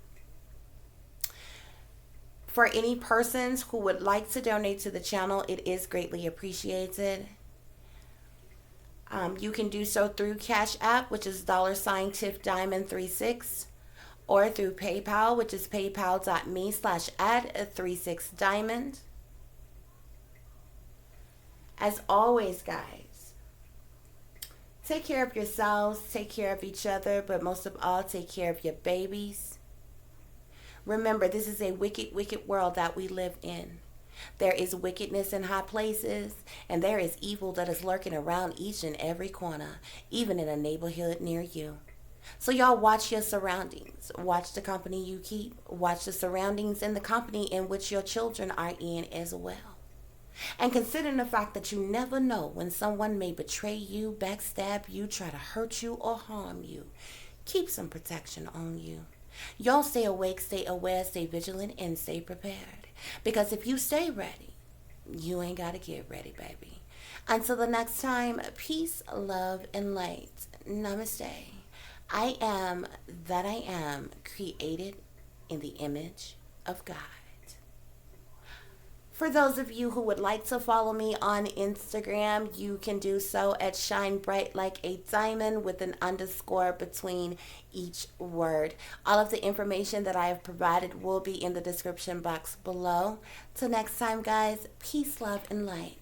For any persons who would like to donate to the channel, it is greatly appreciated. You can do so through Cash App, which is $tiffdiamond36, or through PayPal, which is paypal.me/add36diamond. As always, guys, take care of yourselves, take care of each other, but most of all, take care of your babies. Remember, this is a wicked, wicked world that we live in. There is wickedness in high places, and there is evil that is lurking around each and every corner, even in a neighborhood near you. So y'all watch your surroundings. Watch the company you keep. Watch the surroundings and the company in which your children are in as well. And considering the fact that you never know when someone may betray you, backstab you, try to hurt you, or harm you, keep some protection on you. Y'all stay awake, stay aware, stay vigilant, and stay prepared. Because if you stay ready, you ain't got to get ready, baby. Until the next time, peace, love, and light. Namaste. I am that I am, created in the image of God. For those of you who would like to follow me on Instagram, you can do so at Shine Bright Like a Diamond with an underscore between each word. All of the information that I have provided will be in the description box below. Till next time, guys, peace, love, and light.